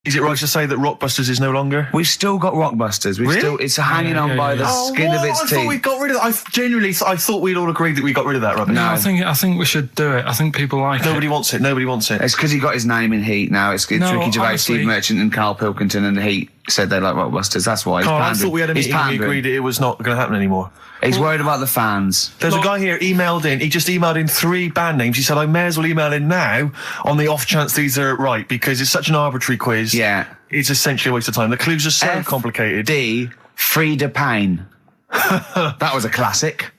Is it right to say that Rockbusters is no longer? We've still got Rockbusters. It's hanging on by the skin of its teeth. I thought we got rid of that. I thought we'd all agreed that we got rid of that rubbish. No, I think we should do it. I think people like Nobody wants it. Nobody wants it. It's because he got his name in Heat now. It's Ricky Gervais, honestly, Steve Merchant and Carl Pilkington, and Heat said they like Rockbusters. That's why. Carl, I thought we had a meeting and we agreed it was not going to happen anymore. He's worried about the fans. There's a guy here emailed in. He just emailed in 3 band names. He said, I may as well email in now on the off chance these are right, because it's such an arbitrary quiz. Yeah. It's essentially a waste of time. The clues are so complicated. D. Frida Payne. That was a classic.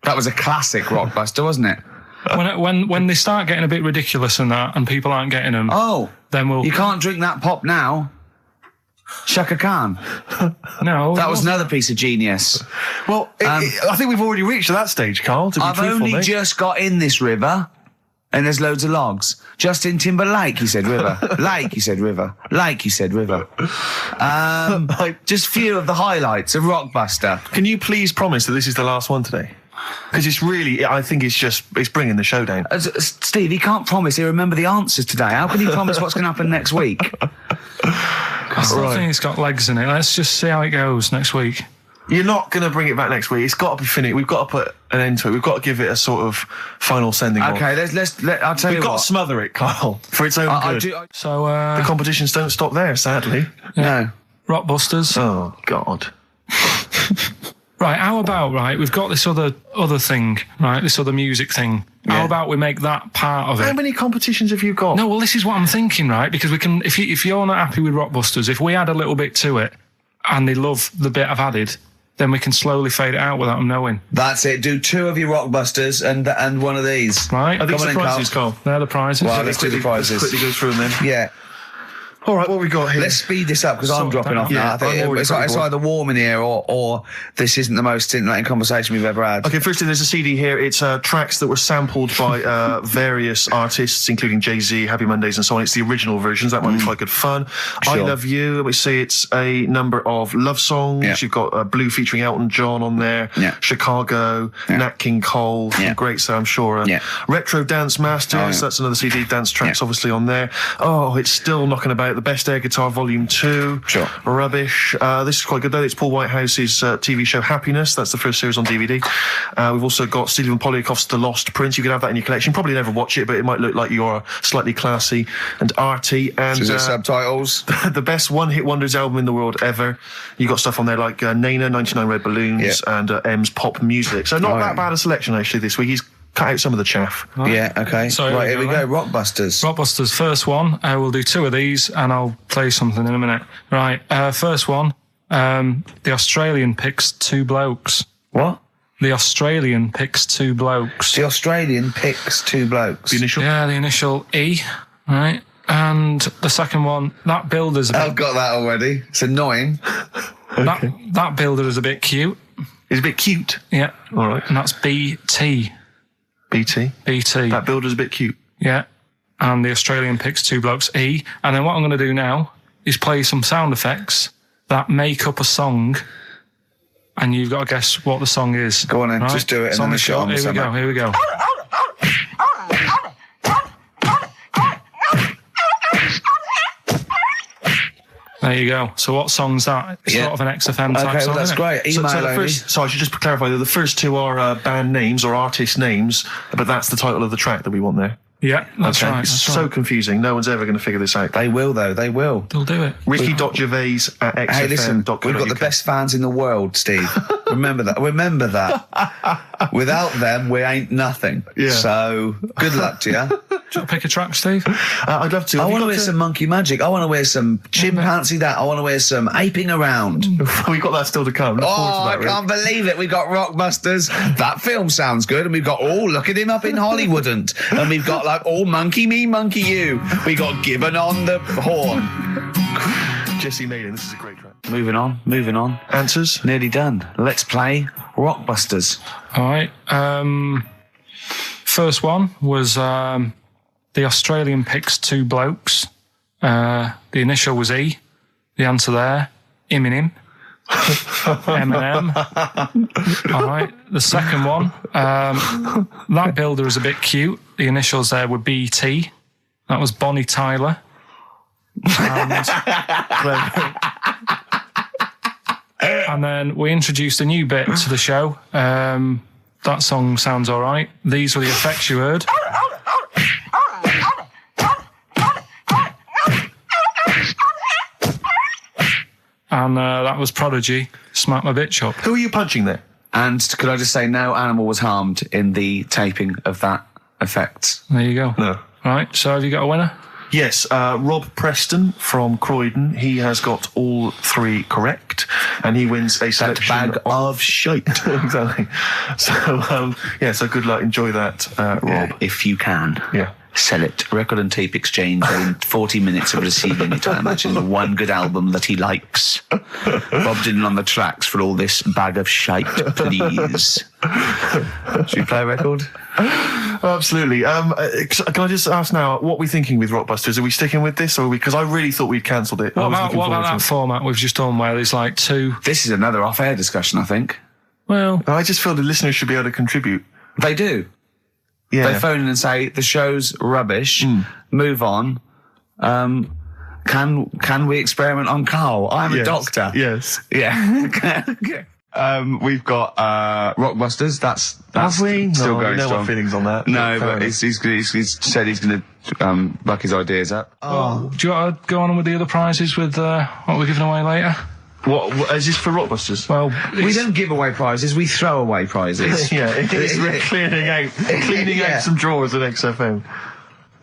That was a classic Rockbuster, wasn't it? When they start getting a bit ridiculous and that, and people aren't getting them, then we'll... You can't drink that pop now. Shaka Khan. No. That was another piece of genius. Well, I think we've already reached that stage, Carl, to be truthful, I've only just got in this river, and there's loads of logs. Justin Timberlake, he said river. Lake, he said river. Lake, he said river. Just a few of the highlights of Rockbuster. Can you please promise that this is the last one today? Because it's really, I think it's bringing the show down. Steve, he can't promise he'll remember the answers today. How can he promise what's going to happen next week? I still think it's got legs in it. Let's just see how it goes next week. You're not going to bring it back next week. It's got to be finished. We've got to put an end to it. We've got to give it a sort of final sending off. Okay, I'll tell you what. We've got to smother it, Carl, for its own good. So the competitions don't stop there, sadly. No. Rockbusters. Oh, God. Right, how about, we've got this other thing, right, this other music thing. Yeah. How about we make that part of it? How many competitions have you got? No, well, this is what I'm thinking, right, because we can, if you're not happy with Rockbusters, if we add a little bit to it, and they love the bit I've added, then we can slowly fade it out without them knowing. That's it. Do 2 of your Rockbusters and one of these. Right. Are these the prizes, Carl? They're the prizes. Well, let's do the prizes. Let's quickly go through them then. Yeah. All right, what have we got here? Let's speed this up because I'm dropping off now. I think it's either warm in here or this isn't the most stimulating conversation we've ever had. Okay, firstly, there's a CD here. It's tracks that were sampled by various artists, including Jay-Z, Happy Mondays, and so on. It's the original versions. That might be quite good fun. Sure. I Love You. Let me see. It's a number of love songs. Yeah. You've got Blue featuring Elton John on there. Yeah. Chicago. Yeah. Nat King Cole. Yeah. Great, so I'm sure. Retro Dance Masters. That's another CD. Dance tracks, obviously, on there. Oh, it's still knocking about. The Best Air Guitar Volume 2. Sure. Rubbish. This is quite good, though. It's Paul Whitehouse's TV show Happiness. That's the first series on DVD. We've also got Stephen Polyakoff's The Lost Prince. You could have that in your collection. Probably never watch it, but it might look like you're slightly classy and arty. And is it subtitles? The best one-hit wonders album in the world ever. You got stuff on there like Nena, 99 Red Balloons, and M's Pop Music. So not that bad a selection, actually, this week. He's cut out some of the chaff. Right. Yeah, okay. So right, here we go. Rockbusters. Rockbusters, first one. We'll do 2 of these and I'll play something in a minute. Right, first one. The Australian picks 2 blokes. What? The Australian picks 2 blokes. The Australian picks 2 blokes. The initial? Yeah, the initial E. Right. And the second one, that builder's a bit... I've got that already. It's annoying. Okay. That builder is a bit cute. He's a bit cute? Yeah. All right. And that's BT. BT? BT. That builder's a bit cute. Yeah. And the Australian picks 2 blokes, E. And then what I'm going to do now is play some sound effects that make up a song, and you've got to guess what the song is. Go on then, just do it and then the shot. Here we go. There you go. So what song's that? It's sort of an XFM type song, that's great. Email so I should just clarify that the first 2 are band names or artist names, but that's the title of the track that we want there. Yeah, that's right. It's so confusing. No one's ever going to figure this out. They will, though. They will. They'll do it. Ricky.Gervais at XFM. Hey, listen, we've got the best fans in the world, Steve. Remember that. Remember that. Without them, we ain't nothing. Yeah. So, good luck to you. Do you want to pick a track, Steve? I'd love to. I want to wear some Monkey Magic. I want to wear some Chimpanzee that. I want to wear some Aping Around. We've got that still to come. I can't believe it. We got Rockbusters. That film sounds good. And we've got, look at him up in Hollywood. And we've got like, Monkey Me, Monkey You. We got Gibbon on the horn. Jesse Maiden, this is a great track. Moving on. Answers? Nearly done. Let's play Rockbusters. All right. First one was the Australian picks 2 blokes. The initial was E. The answer there, Eminem. Eminem. All right. The second one, that builder is a bit cute. The initials there were BT. That was Bonnie Tyler. And then we introduced a new bit to the show. That song sounds all right. These were the effects you heard. And that was Prodigy, Smack My Bitch Up. Who are you punching there? And could I just say, no animal was harmed in the taping of that effect. There you go. No. Right, so have you got a winner? Yes, Rob Preston from Croydon. He has got all 3 correct, and he wins a selection bag of shite. Exactly. So, so good luck. Enjoy that, Rob. Yeah, if you can. Yeah. Sell it. Record and tape exchange within 40 minutes of receiving it. I imagine one good album that he likes. Bob Dylan on the tracks for all this bag of shite, please. Should we play a record? Absolutely. Can I just ask now, what are we thinking with Rockbusters? Are we sticking with this, or because I really thought we'd cancelled it? What about that format we've just done where there's like 2... This is another off-air discussion, I think. Well... I just feel the listeners should be able to contribute. They do. Yeah. They phone in and say, the show's rubbish, move on. Can we experiment on Karl? I'm a doctor. Yes. Yeah. We've got Rockbusters. That's Have we? still No, going no strong. feelings on that. No, Fair but enough. he's said he's going to buck his ideas up. Oh. Do you want to go on with the other prizes with what we're giving away later? What is this for Rockbusters? Well, We don't give away prizes, we throw away prizes. Yeah, it's cleaning out some drawers at XFM.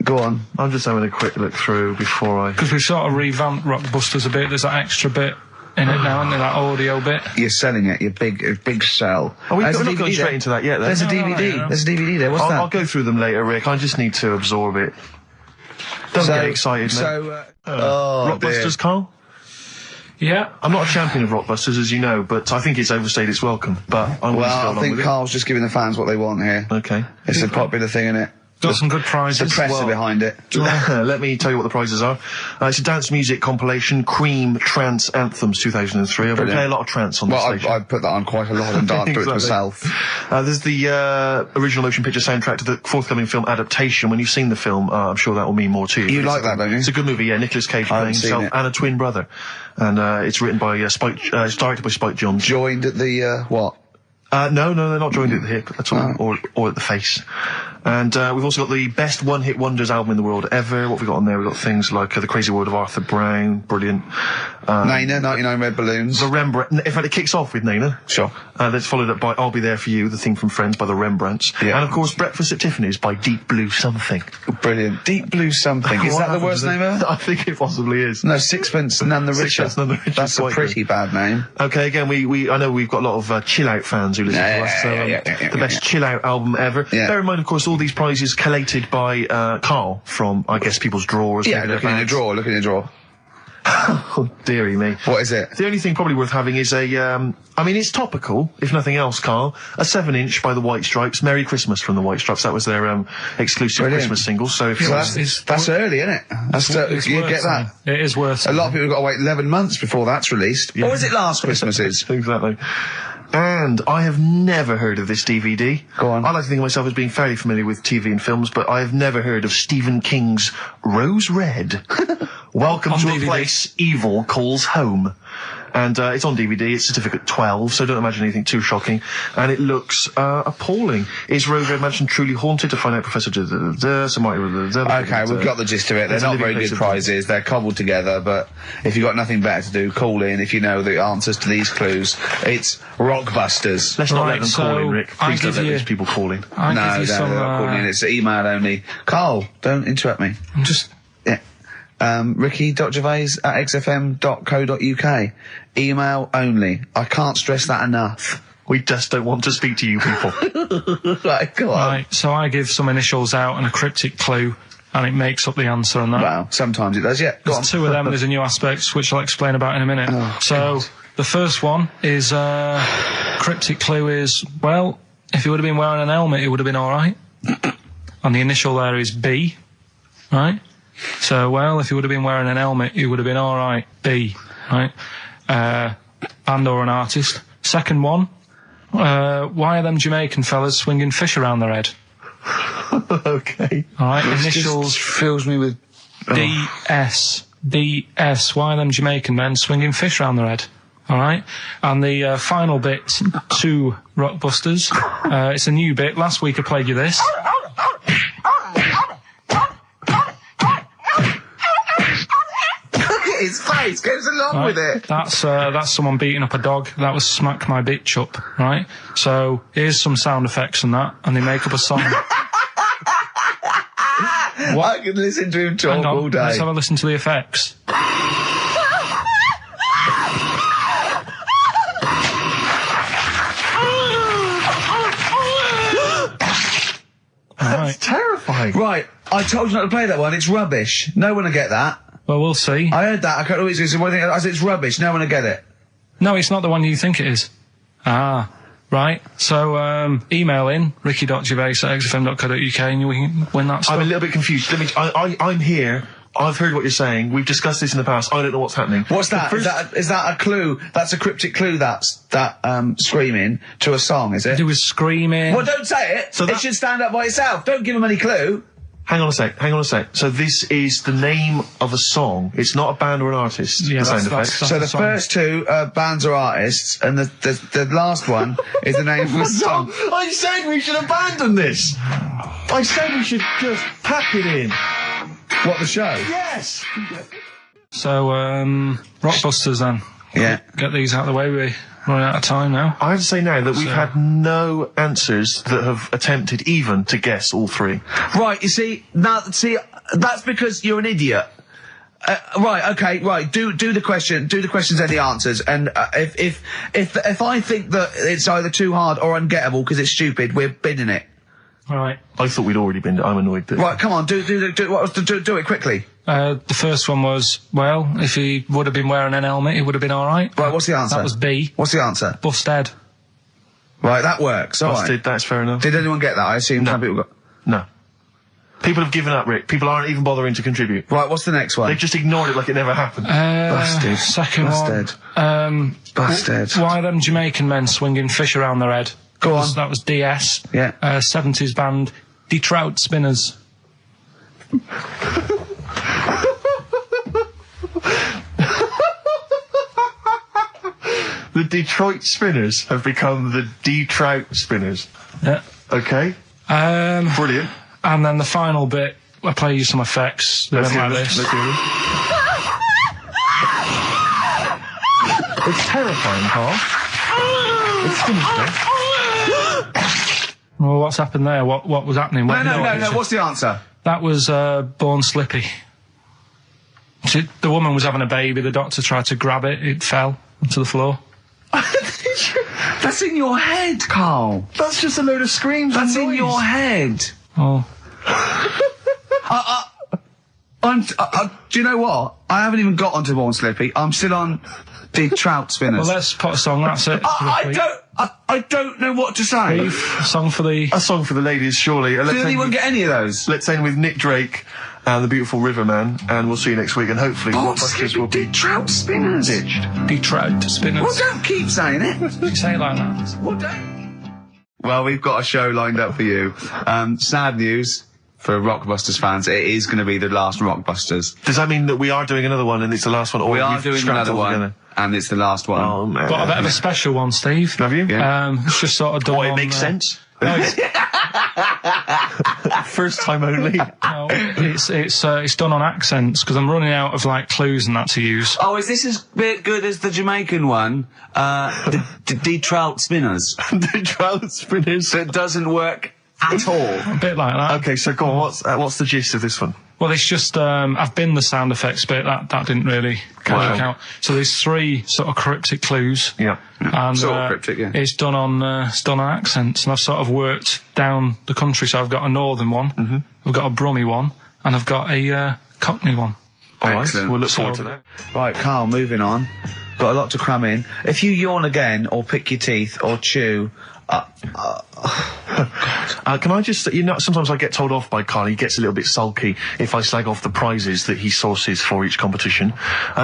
Go on. I'm just having a quick look through before I... because we've sort of revamped Rockbusters a bit. There's that extra bit in it now, isn't there? That audio bit. You're selling it, your big sell. we're There's a not going DVD straight there. into that yet, then. There's a No, DVD. no. There's a DVD there. What's that? I'll go through them later, Rick. I just need to absorb it. Don't get excited, mate. So, Rockbusters, Karl? Yeah. I'm not a champion of Rockbusters, as you know, but I think it's overstayed its welcome. But I'm going to go Well, along I think with Karl's just giving the fans what they want here. it. Okay. It's a popular thing, isn't it? Got some good The prizes. press are behind it. Let me tell you what the prizes are. It's a dance music compilation, Cream Trance Anthems 2003. We play a lot of trance on the station. I put that on quite a lot and danced to it Exactly. myself. There's the original motion picture soundtrack to the forthcoming film adaptation. When you've seen the film, I'm sure that will mean more to you. You like that, don't you? It's a good movie, yeah. Nicolas Cage playing haven't seen himself it. and a twin brother. And it's written by Spike, it's directed by Spike Jonze. Joined at the, what? No, they're not joined at the hip at all, or at the face. And we've also got the best one-hit wonders album in the world ever. What have we got on there? We've got things like The Crazy World of Arthur Brown, brilliant. Nina, 99 Red Balloons. The Rembrandt. In fact, it kicks off with Nina. Sure. That's followed up by I'll Be There For You, the theme from Friends by the Rembrandts. Yeah. And of course, Breakfast at Tiffany's by Deep Blue Something. Brilliant. Deep Blue Something. Is What that the happened worst to name ever? I think it possibly is. No, Sixpence None the Richer. Sixpence None the Richer. That's a Quite pretty bad name. Okay, again, I know we've got a lot of chill-out fans who listen to us. So, the best chill-out album ever. Yeah. Bear in mind, of course, all these prizes collated by Karl from, I guess, people's drawers. Yeah, maybe look in their your bags. drawer, look in your drawer. Oh, dearie me. What is it? The only thing probably worth having is it's topical, if nothing else, Karl. A 7-inch by the White Stripes. Merry Christmas from the White Stripes. That was their exclusive Brilliant. Christmas single. So if So you're... that's early, isn't it? You get that. It is worth A lot of people have got to wait 11 months before that's released. Or was it last Christmas's? Exactly. And I have never heard of this DVD. Go on. I like to think of myself as being fairly familiar with TV and films, but I have never heard of Stephen King's Rose Red. Welcome On to DVD. a place evil calls home. And it's on DVD, it's certificate 12, so don't imagine anything too shocking. And it looks appalling. Is Rose Red Mansion truly haunted? To find out, Professor... Okay, we've got the gist of it. They're It's a not living very place good of- prizes. They're cobbled together, but if you've got nothing better to do, call in if you know the answers to these clues. It's Rockbusters. Let's not let Right, them call so in, Rick. I Please don't give let you- these people call in. I No, give you they're some. not calling in. It's email only. Karl, don't interrupt me. I'm just. Yeah. Ricky.gervais@xfm.co.uk. Email only. I can't stress that enough. We just don't want to speak to you people. Right, go on. Right, so I give some initials out and a cryptic clue, and it makes up the answer on that. Well, sometimes it does, yeah. Go on. There's 2 of them. There's a new aspect, which I'll explain about in a minute. So the first one is cryptic clue is, well, if he would have been wearing an helmet, it would have been all right. And the initial there is B, right? So, well, if he would have been wearing an helmet, he would have been all right. B, right? Band or an artist. Second one, why are them Jamaican fellas swinging fish around their head? Okay. All right, This initials just fills me with... DS. DS, why them Jamaican men swinging fish round their head? All right, and the final bit to Rockbusters. It's a new bit. Last week I played you this. His face goes along with it. That's someone beating up a dog. That was Smack My Bitch Up, right? So here's some sound effects and that, and they make up a song. I can listen to him talk all day. Let's have a listen to the effects. That's terrifying. Right, I told you not to play that one. It's rubbish. No one will get that. Well, we'll see. I heard that. I can't always say one thing. I said it's rubbish. No one will get it. No, it's not the one you think it is. Ah, right. So, email in ricky.gervais@xfm.co.uk and you can win that stuff. I'm a little bit confused. I'm here. I've heard what you're saying. We've discussed this in the past. I don't know what's happening. What's that? Is that a clue? That's a cryptic clue. That's screaming to a song, is it? It was screaming. Well, don't say it. So it should stand up by itself. Don't give them any clue. Hang on a sec. So this is the name of a song. It's not a band or an artist. Yeah, that's so the first two bands are artists, and the last one is the name of a song. I said we should abandon this. I said we should just pack it in. What, the show? Yes. So, Rockbusters then. Yeah. Get these out of the way. We're running out of time now. I have to say now that we've had no answers that have attempted even to guess all three. Right, you see, that's because you're an idiot. Right, okay, right. Do the questions and the answers. And if I think that it's either too hard or ungettable because it's stupid, we're bidding it. All right. I thought we'd already been. I'm annoyed that. Right, come on, do it quickly. The first one was, well, if he would have been wearing an helmet, he would have been all right. Right, what's the answer? That was B. What's the answer? Busted. Right, that works. All Busted, right. That's fair enough. Did anyone get that? I assume some people got. No. People have given up, Rick. People aren't even bothering to contribute. Right, what's the next one? They've just ignored it like it never happened. Busted. Second Busted. one. Busted. Why them Jamaican men swinging fish around their head? Go on. That was DS. Yeah. 70s band, Die Trout Spinners. The Detroit Spinners have become the D-Trout Spinners. Yeah. Okay. Brilliant. And then the final bit, I play you some effects. They went like this. Let's hear them. It's terrifying, Carl. It's sinister. Well, what's happened there? What was happening? No. What's the answer? That was Born Slippy. The woman was having a baby. The doctor tried to grab it. It fell onto the floor. That's in your head, Carl. That's just a load of screams. That's and in noise. your head. Oh. Do you know what? I haven't even got onto Born Slippy. I'm still on the Trout Spinners. Well, let's put a song. That's it. I don't know what to say. A song for the ladies, surely. Did anyone get any of those? Let's end with Nick Drake and the Beautiful Riverman, and we'll see you next week. And hopefully, Rockbusters will be Trout Spinners. ditched. Die Trout Spinners. Well, don't keep saying it. You say it like that. Well, don't. Well, we've got a show lined up for you. Sad news for Rockbusters fans. It is going to be the last Rockbusters. Does that mean that we are doing another one and it's the last one? Or We are we've doing scrapped another it all one, together? and it's the last one. Oh, man. Got a bit of a special one, Steve. Have you? Yeah. It's just sort of done. It makes sense. No, it's, First time only. no, it's done on accents because I'm running out of like clues and that to use. Oh, is this as bit good as the Jamaican one? The Trout Spinners. The Trout Spinners. That doesn't work at all. A bit like that. Okay, so go on. What's the gist of this one? Well, it's just I've been the sound effects bit. That didn't really work out. So there's three sort of cryptic clues. Yeah. And Sort of cryptic, yeah. it's done on accents, and I've sort of worked down the country. So I've got a northern one, I've got a Brummie one, and I've got a Cockney one. All right, Excellent. we'll look forward to that. Right, Carl, moving on. Got a lot to cram in. If you yawn again, or pick your teeth, or chew, Can I just, sometimes I get told off by Carl. He gets a little bit sulky if I slag off the prizes that he sources for each competition.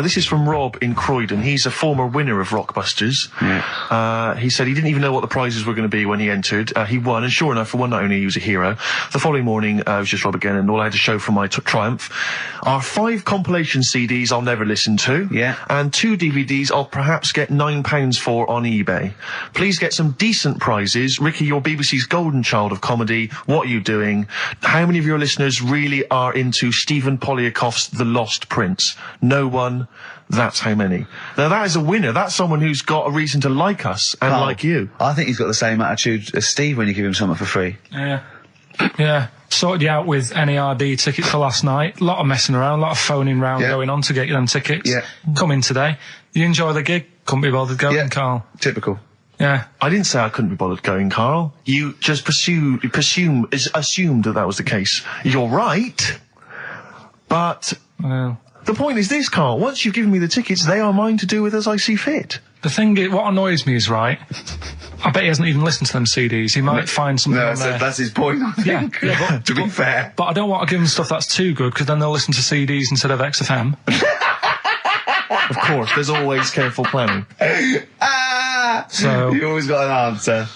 This is from Rob in Croydon. He's a former winner of Rockbusters. Yeah. He said he didn't even know what the prizes were going to be when he entered. He won, and sure enough, for one night only, he was a hero. The following morning, it was just Rob again, and all I had to show for my triumph are 5 compilation CDs I'll never listen to, and 2 DVDs I'll perhaps get £9 for on eBay. Please get some decent prizes. Ricky, you're BBC's golden child of comedy. What are you doing? How many of your listeners really are into Stephen Polyakoff's The Lost Prince? No one. That's how many. Now, that is a winner. That's someone who's got a reason to like us and like you. I think he's got the same attitude as Steve when you give him something for free. Yeah. Sorted you out with NERD tickets for last night. A lot of messing around, a lot of phoning round going on to get you them tickets. Yeah. Come in today. You enjoy the gig? Couldn't be bothered going, Carl. Typical. Yeah. I didn't say I couldn't be bothered going, Carl. You just assumed that was the case. You're right, but the point is this, Carl. Once you've given me the tickets, they are mine to do with as I see fit. The thing is, what annoys me is, right, I bet he hasn't even listened to them CDs. He might find something on there. That's his point, I think. Yeah, to be fair. But I don't want to give them stuff that's too good, because then they'll listen to CDs instead of XFM. Of course, there's always careful planning. So you always got an answer.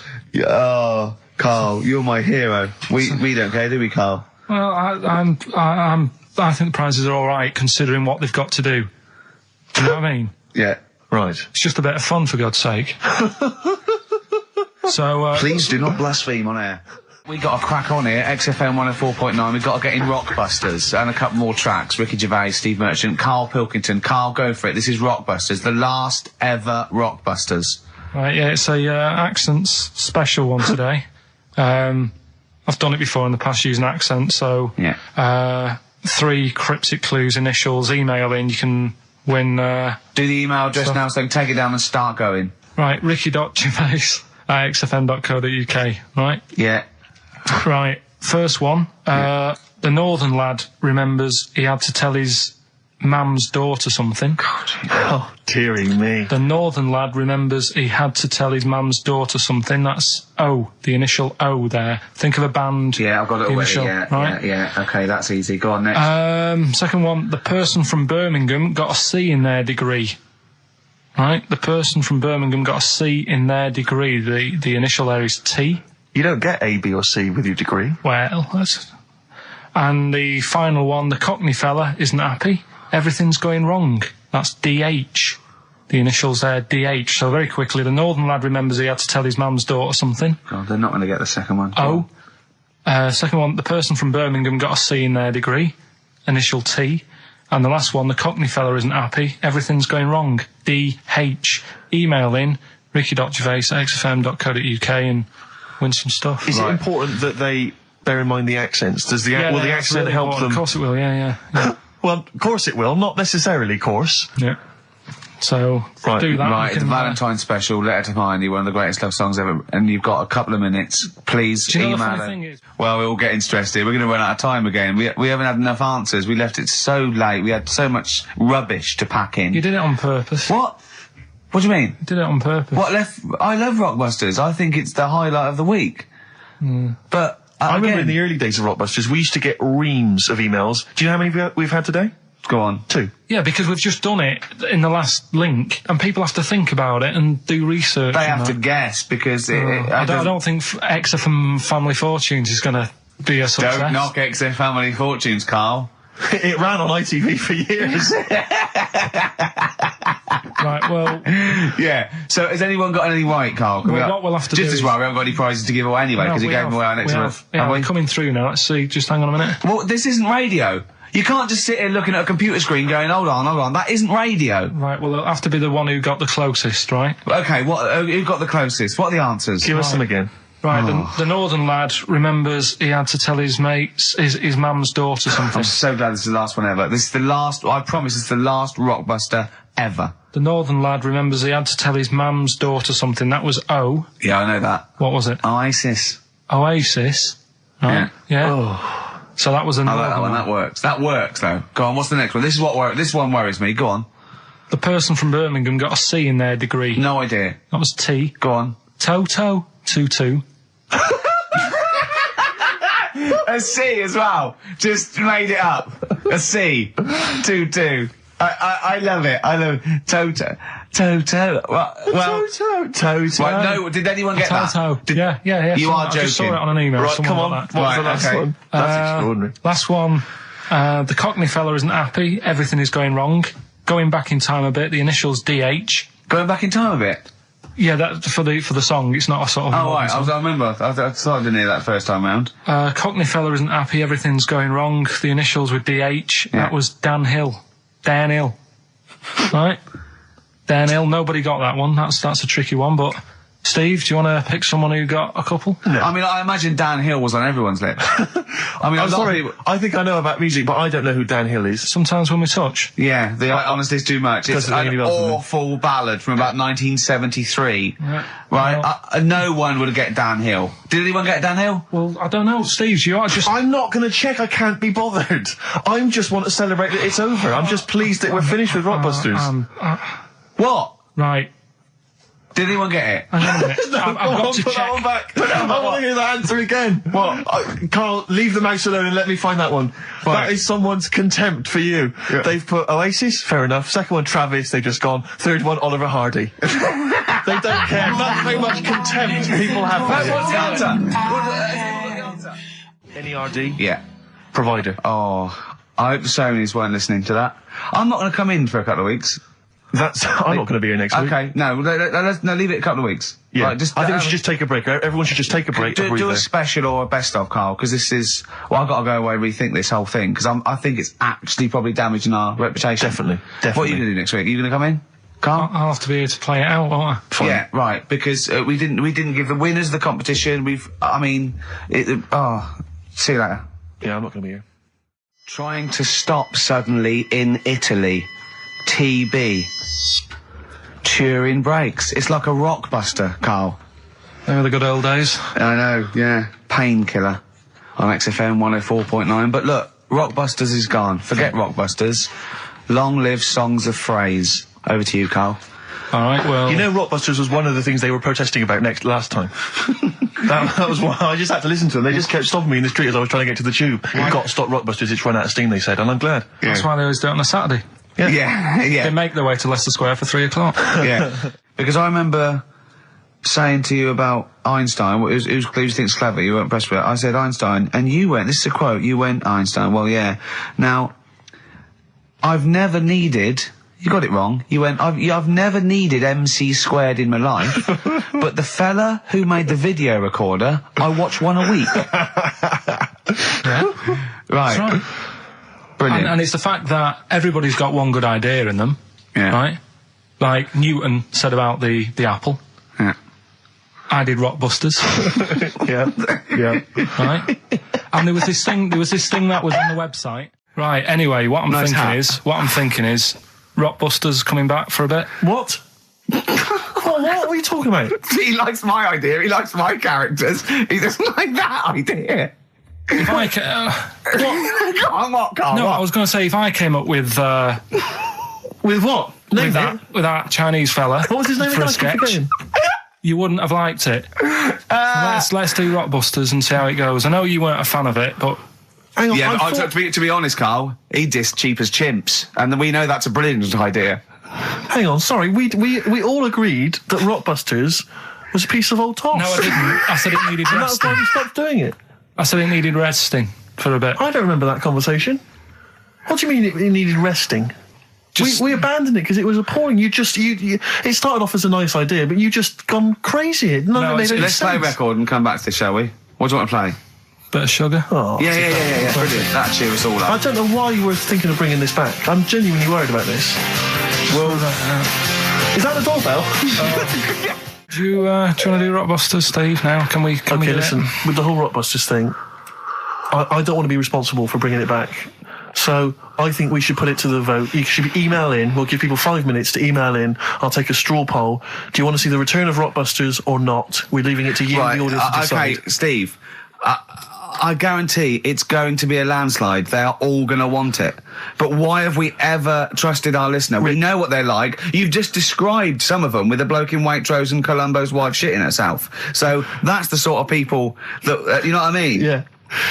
Oh, Carl, you're my hero. We don't care, do we, Carl? Well, I think the prizes are all right considering what they've got to do. Do you know what I mean? Yeah. Right. It's just a bit of fun, for God's sake. So please do not blaspheme on air. We got a crack on here, XFM 104.9. We've got to get in Rockbusters and a couple more tracks. Ricky Gervais, Steve Merchant, Karl Pilkington. Carl, go for it. This is Rockbusters, the last ever Rockbusters. Right, yeah, it's a accents special one today. I've done it before in the past using accents, so 3 cryptic clues, initials, email in, you can win. Do the email address now so I can take it down and start going. Right, ricky.gervais@xfm.co.uk, right? Yeah. Right, first one. The northern lad remembers he had to tell his mum's daughter something. God, oh, dearie me. The northern lad remembers he had to tell his mum's daughter something. That's O, the initial O there. Think of a band. Yeah, I've got it away. Yeah. Okay, that's easy. Go on, next. Second one. The person from Birmingham got a C in their degree. Right? The person from Birmingham got a C in their degree. The initial there is T. You don't get A, B or C with your degree. Well, that's... And the final one, the Cockney fella isn't happy. Everything's going wrong. That's DH. The initials there, DH. So very quickly, the northern lad remembers he had to tell his mum's daughter something. God, they're not going to get the second one. O. Second one, the person from Birmingham got a C in their degree. Initial T. And the last one, the Cockney fella isn't happy. Everything's going wrong. DH. Email in, ricky.gervais@xfm.co.uk and win some stuff. Is it important that they bear in mind the accents? Will the accent really help them? Of course it will, yeah. Well, of course it will. Not necessarily, of course. Yeah. So, do that. Right, the Valentine's special, Letter to Mindy, one of the greatest love songs ever, and you've got a couple of minutes. Please email it. Well, we're all getting stressed here. We're going to run out of time again. We haven't had enough answers. We left it so late. We had so much rubbish to pack in. You did it on purpose. What? What do you mean? You did it on purpose. I love Rockbusters. I think it's the highlight of the week. But I remember in the early days of Rockbusters, we used to get reams of emails. Do you know how many we've had today? Go on. 2. Yeah, because we've just done it in the last link, and people have to think about it and do research. They have to guess, because... I don't think XFM Family Fortunes is going to be a success. Don't knock XFM Family Fortunes, Carl. It ran on ITV for years. Right, well... Yeah. So has anyone got anything right, Carl? What we'll have to do just as well, we haven't got any prizes to give away anyway, because we gave them away our next month. Yeah, we're coming through now. Let's see. Just hang on a minute. Well, this isn't radio. You can't just sit here looking at a computer screen going, hold on. That isn't radio. Right, well, it'll have to be the one who got the closest, right? Okay, who got the closest? What are the answers? Give us them again. Right, the northern lad remembers he had to tell his mates, his mum's daughter something. I'm so glad this is the last one ever. This is the last, I promise, it's the last Rockbuster ever. The northern lad remembers he had to tell his mum's daughter something. That was O. Yeah, I know that. What was it? Oasis. Oasis. Right. Yeah. Oh. So that was a northern I like that one. That works. That works, though. Go on, what's the next one? This one worries me. Go on. The person from Birmingham got a C in their degree. No idea. That was T. Go on. Toto. 2-2. A C as well. Just made it up. A C. 2-2. I love it. I love it. Toto. Well, Toto. Right, no, did anyone get Toto. that? Yeah. You are I joking. just saw it on an email. Right, come on. Like What was the last one? That's extraordinary. Last one. The Cockney fella isn't happy. Everything is going wrong. Going back in time a bit. The initials DH. Going back in time a bit? Yeah, that for the song. It's not a sort of. Oh, right. I remember. I thought I didn't hear that first time round. Cockney fella isn't happy. Everything's going wrong. The initials were DH. Yeah. That was Dan Hill. Right? Dan Hill. Nobody got that one. That's a tricky one. But Steve, do you want to pick someone who got a couple? No. I mean, I imagine Dan Hill was on everyone's lips. I mean, I'm sorry. I think I know about music, but I don't know who Dan Hill is. Sometimes when we touch. Yeah, honestly, it's too much. It's an awful ballad from about 1973. Yeah. Right? Well, no one would get Dan Hill. Did anyone get Dan Hill? Well, I don't know, Steve. You are just. I'm not going to check. I can't be bothered. I just want to celebrate that it's over. I'm just pleased that we're finished with Rockbusters. What? Right. Did anyone get it? Hang on a minute. I've got to Put check. that one back. I want to hear the answer again. What? Carl, leave the mouse alone and let me find that one. Right. That is someone's contempt for you. Yeah. They've put Oasis, fair enough. Second one, Travis, they've just gone. Third one, Oliver Hardy. They don't care. That's how much contempt people have for you. What's the answer? NERD? Yeah. Provider. Oh, I hope the Sonys weren't listening to that. I'm not going to come in for a couple of weeks. I'm not going to be here next week. Okay, no, leave it a couple of weeks. Yeah. Right, I think we should just take a break. Everyone should just take a break. Do a special or a best of, Carl, because this is. Well, I've got to go away and rethink this whole thing because I think it's actually probably damaging our reputation. Definitely. What are you going to do next week? Are you going to come in, Carl? I'll have to be here to play it out, won't I? Fine. Yeah, right. Because we didn't give the winners of the competition. See you later. Yeah, I'm not going to be here. Trying to stop suddenly in Italy. TB. Turing brakes. It's like a rockbuster, Carl. They were the good old days. I know, yeah. Painkiller on XFM 104.9. But look, Rockbusters is gone. Forget Rockbusters. Long live songs of phrase. Over to you, Carl. All right, well. You know, Rockbusters was one of the things they were protesting about last time. that was why I just had to listen to them. They just kept stopping me in the street as I was trying to get to the tube. We've got to stop Rockbusters. It's run out of steam, they said, and I'm glad. Yeah. That's why they always do it on a Saturday. Yeah. They make their way to Leicester Square for 3 o'clock. Yeah. Because I remember saying to you about Einstein, who thinks clever, you weren't impressed with it. I said Einstein, and you went, this is a quote, you went Einstein, well, yeah. Now, I've never needed, you got it wrong, you went, I've never needed MC squared in my life, but the fella who made the video recorder, I watch one a week. Yeah. Right. That's right. Brilliant. And it's the fact that everybody's got one good idea in them, Yeah. right? Like Newton said about the apple. Yeah. I did Rockbusters, Yeah. right? And there was this thing that was on the website. Right, anyway, what I'm thinking is Rockbusters coming back for a bit. What? What are you talking about? He likes my idea, he likes my characters, he doesn't like that idea. If I Carl, I was going to say if I came up with With what? Name it. with that Chinese fella What was his name for again? a I keep sketch, forgetting. you wouldn't have liked it. Let's do Rockbusters and see how it goes. I know you weren't a fan of it, but Hang on. Yeah, I but thought- to be honest, Carl, he dissed cheap as chimps, and we know that's a brilliant idea. Hang on. Sorry. We all agreed that Rockbusters was a piece of old toss. no, I didn't. I said it needed And that's why resting. we stopped doing it. I said it needed resting for a bit. I don't remember that conversation. What do you mean it needed resting? We abandoned it because it was appalling. It started off as a nice idea, but you just gone crazy. None of it made any Let's play a sense. record and come back to this, shall we? What do you want to play? Bit of sugar. Oh, Yeah, brilliant. That cheer us all I up. don't know why you were thinking of bringing this back. I'm genuinely worried about this. Well, Is that the doorbell? do you want to do Rockbusters, Steve? Now, can we? Okay, do listen. It? With the whole Rockbusters thing, I don't want to be responsible for bringing it back. So I think we should put it to the vote. You should email in. We'll give people 5 minutes to email in. I'll take a straw poll. Do you want to see the return of Rockbusters or not? We're leaving it to you, the audience, to decide. Okay, Steve. I guarantee it's going to be a landslide. They are all going to want it. But why have we ever trusted our listener? We know what they're like. You've just described some of them with a bloke in Waitrose and Columbo's wife shitting herself. So that's the sort of people that, you know what I mean? Yeah.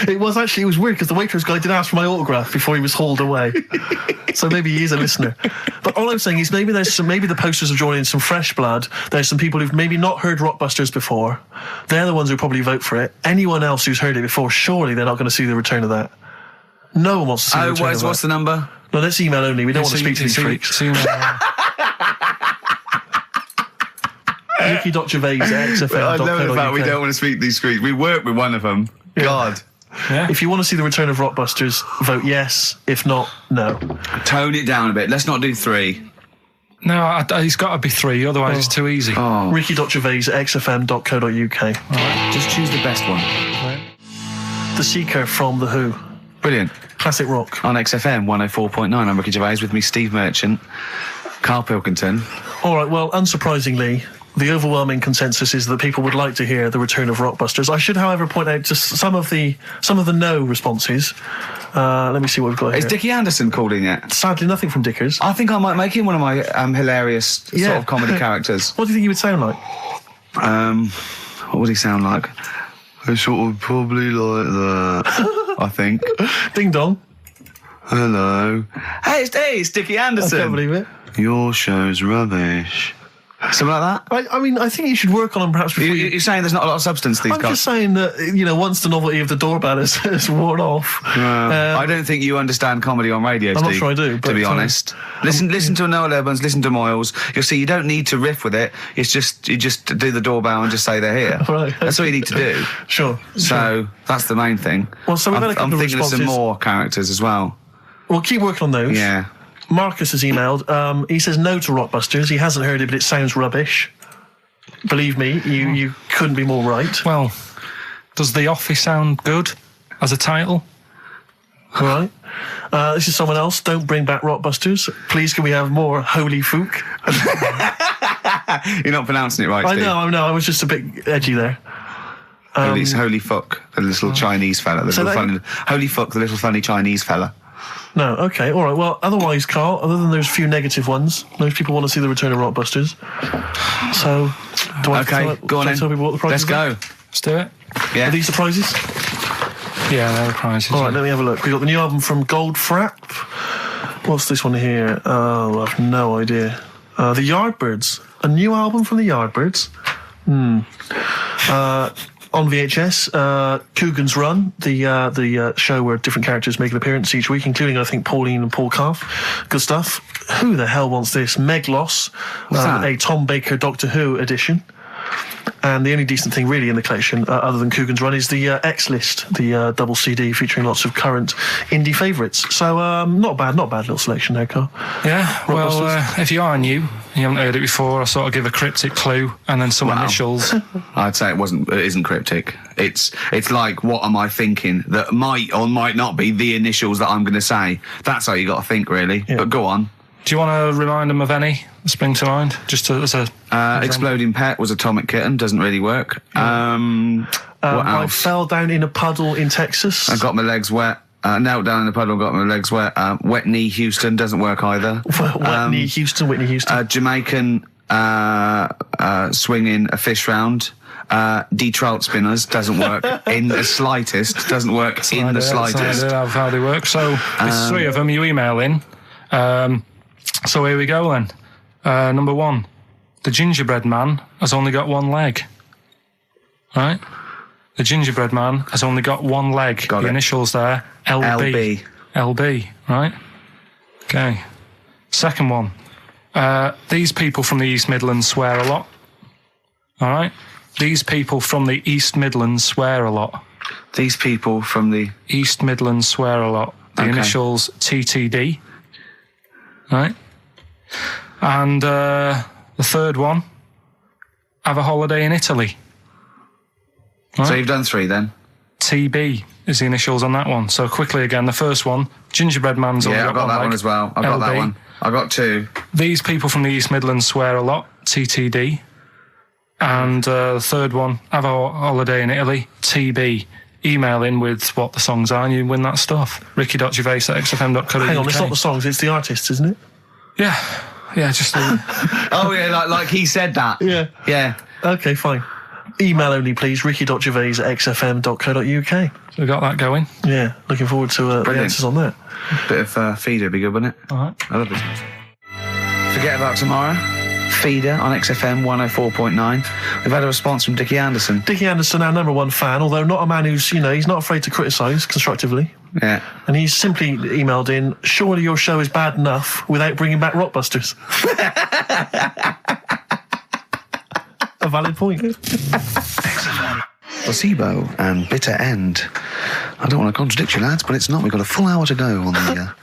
It was weird because the waitress guy did ask for my autograph before he was hauled away. So maybe he is a listener. But all I'm saying is maybe the posters have drawn in some fresh blood. There's some people who've maybe not heard Rockbusters before. They're the ones who probably vote for it. Anyone else who's heard it before, surely they're not going to see the return of that. No one wants to see the return of that. What's the number? No, that's email only. We don't want to speak to these freaks. Ricky.Gervais at XFM. I know the fact we don't want to speak to these freaks. We work with one of them. Yeah. God. Yeah. If you want to see the return of Rockbusters, vote yes. If not, no. Tone it down a bit. Let's not do 3. No, it's got to be 3, otherwise it's too easy. Oh. Ricky.Gervais at xfm.co.uk. Right. Just choose the best one. Right. The Seeker from The Who. Brilliant. Classic rock. On XFM 104.9, I'm Ricky Gervais, with me Steve Merchant, Karl Pilkington. All right, well, unsurprisingly, the overwhelming consensus is that people would like to hear the return of Rockbusters. I should, however, point out just some of the no responses. Let me see what we've got here. Is Dickie Anderson called in yet? Sadly, nothing from Dickers. I think I might make him one of my hilarious sort of comedy characters. What do you think he would sound like? What would he sound like? Sort of probably like that, I think. Ding dong. Hello. Hey, it's Dickie Anderson. I can't believe it. Your show's rubbish. Something like that? I mean, I think you should work on them perhaps before You're saying there's not a lot of substance these I'm just saying that, once the novelty of the doorbell has worn off. I don't think you understand comedy on radio, Steve. I'm not sure I do, to be honest. Listen to Noel Evans, listen to Moyles. You'll see you don't need to riff with it. It's just, you just do the doorbell and just say they're here. Right. That's all you need to do. Sure. So that's the main thing. Well, so we've had a couple I'm of thinking of some more characters as well. Well, keep working on those. Yeah. Marcus has emailed. He says no to Rockbusters. He hasn't heard it, but it sounds rubbish. Believe me, you couldn't be more right. Well, does The Office sound good as a title? All right. This is someone else. Don't bring back Rockbusters. Please, can we have more Holy Fook? You're not pronouncing it right, Steve. I know. I was just a bit edgy there. Holy fuck, the little Chinese fella. Holy fuck, the little funny Chinese fella. No, okay, all right. Well, otherwise, Karl, other than those few negative ones, most people want to see the return of Rockbusters. So, do I go on then. Tell people what the prizes Let's go. Let's do it. Yeah. Are these the prizes? Yeah, they're the prizes. All right, let me have a look. We've got the new album from Goldfrapp. What's this one here? Oh, I have no idea. The Yardbirds. A new album from the Yardbirds. On VHS, Coogan's Run, the show where different characters make an appearance each week, including, I think, Pauline and Paul Calf. Good stuff. Who the hell wants this? Meglos, a Tom Baker Doctor Who edition. And the only decent thing really in the collection, other than Coogan's Run, is the X-List, the double CD featuring lots of current indie favourites. So not bad little selection there, Karl. Yeah, well, if you are new, you haven't heard it before, I sort of give a cryptic clue and then some initials. I'd say it isn't cryptic. It's like, what am I thinking that might or might not be the initials that I'm going to say. That's how you got to think, really. Yeah. But go on. Do you want to remind them of any that spring to mind? Just as a Exploding Pet was Atomic Kitten. Doesn't really work. What else? I fell down in a puddle in Texas. I got my legs wet. Knelt down in the puddle, got my legs wet. Wet Knee Houston doesn't work either. Whitney Houston. Jamaican swinging a fish round. D-Trout Spinners doesn't work in the slightest. Doesn't work in the slightest. That's how they work. So there's 3 of them. You email in. So here we go then. Number 1, the gingerbread man has only got 1 leg. Right? The gingerbread man has only got 1 leg. Got the it. Initials there, LB. LB, right? Okay. Second one, these people from the East Midlands swear a lot. All right? These people from the East Midlands swear a lot. These people from the East Midlands swear a lot. The initials TTD. Right? And the third one, have a holiday in Italy. Right? So you've done 3 then? TB is the initials on that one. So quickly again, the first one, gingerbread man's only got 1 leg. Yeah, I've got that one as well. I've got that one. I've got 2. These people from the East Midlands swear a lot, TTD. And the third one, have a holiday in Italy, TB. Email in with what the songs are and you win that stuff. Ricky.Gervais at xfm.co.uk. Hang on, it's not the songs, it's the artists, isn't it? Yeah, just... Oh, yeah, like he said that. Yeah. Yeah. Okay, fine. Email only, please. ricky.gervais@xfm.co.uk. So we got that going. Yeah, looking forward to the answers on that. Bit of feeder would be good, wouldn't it? All right. I love this. Forget about tomorrow. Feeder on XFM 104.9. We've had a response from Dickie Anderson. Dickie Anderson, our number one fan, although not a man who's, he's not afraid to criticise constructively. Yeah. And he's simply emailed in, surely your show is bad enough without bringing back Rockbusters. A valid point. Placebo and Bitter End. I don't want to contradict you, lads, but it's not. We've got a full hour to go on the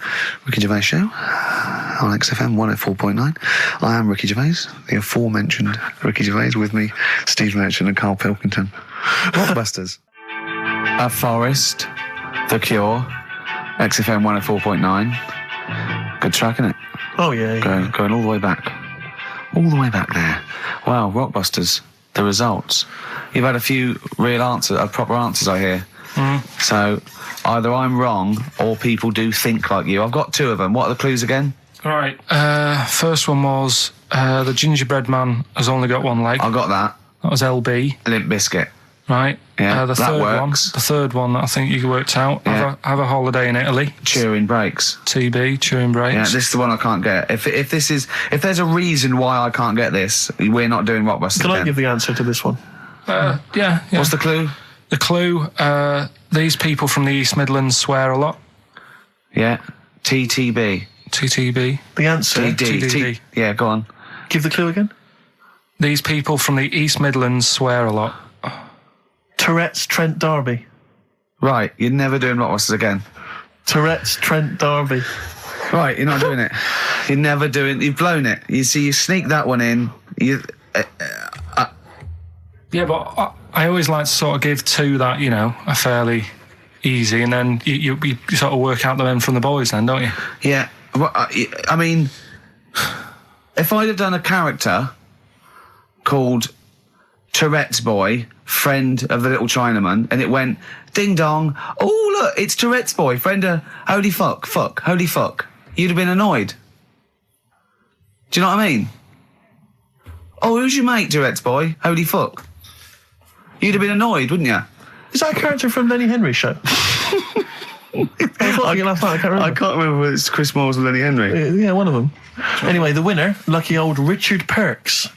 Ricky Gervais Show on XFM 104.9. I am Ricky Gervais, the aforementioned Ricky Gervais, with me, Steve Merchant and Karl Pilkington. Rockbusters. A Forest, The Cure, XFM 104.9. Good track, isn't it? Oh, yeah. Going all the way back. All the way back there. Wow, Rockbusters, the results. You've had a few proper answers, I hear. So either I'm wrong or people do think like you. I've got two of them. What are the clues again? All right. First one was the gingerbread man has only got one leg. I got that. That was LB. Limp Bizkit. Right. Yeah, that works. The third one that I think you worked out. Yeah. Have a holiday in Italy. Chewing Breaks. TB, Chewing Breaks. Yeah, this is the one I can't get. If there's a reason why I can't get this, we're not doing Rockbusters. Can I give the answer to this one? Yeah. What's the clue? The clue, these people from the East Midlands swear a lot. Yeah. TTB. TTB. The answer? TDD. Yeah, go on. Give the clue again. These people from the East Midlands swear a lot. Tourette's Trent D'Arby. Right, you're never doing Rockbusters again. Tourette's Trent D'Arby. Right, you're not doing it. You've blown it. You see, you sneak that one in. Yeah, but I always like to sort of give two that, are fairly easy, and then you sort of work out the men from the boys then, don't you? Yeah. Well, I mean, if I'd have done a character called Tourette's Boy, friend of the little Chinaman, and it went, ding dong, oh look, it's Tourette's Boy, friend of, holy fuck, holy fuck, you'd have been annoyed. Do you know what I mean? Oh, who's your mate, Tourette's Boy? Holy fuck. You'd have been annoyed, wouldn't you? Is that a character from Lenny Henry's show? I can't remember whether it's Chris Moores or Lenny Henry. Yeah, one of them. Anyway, the winner, lucky old Richard Perks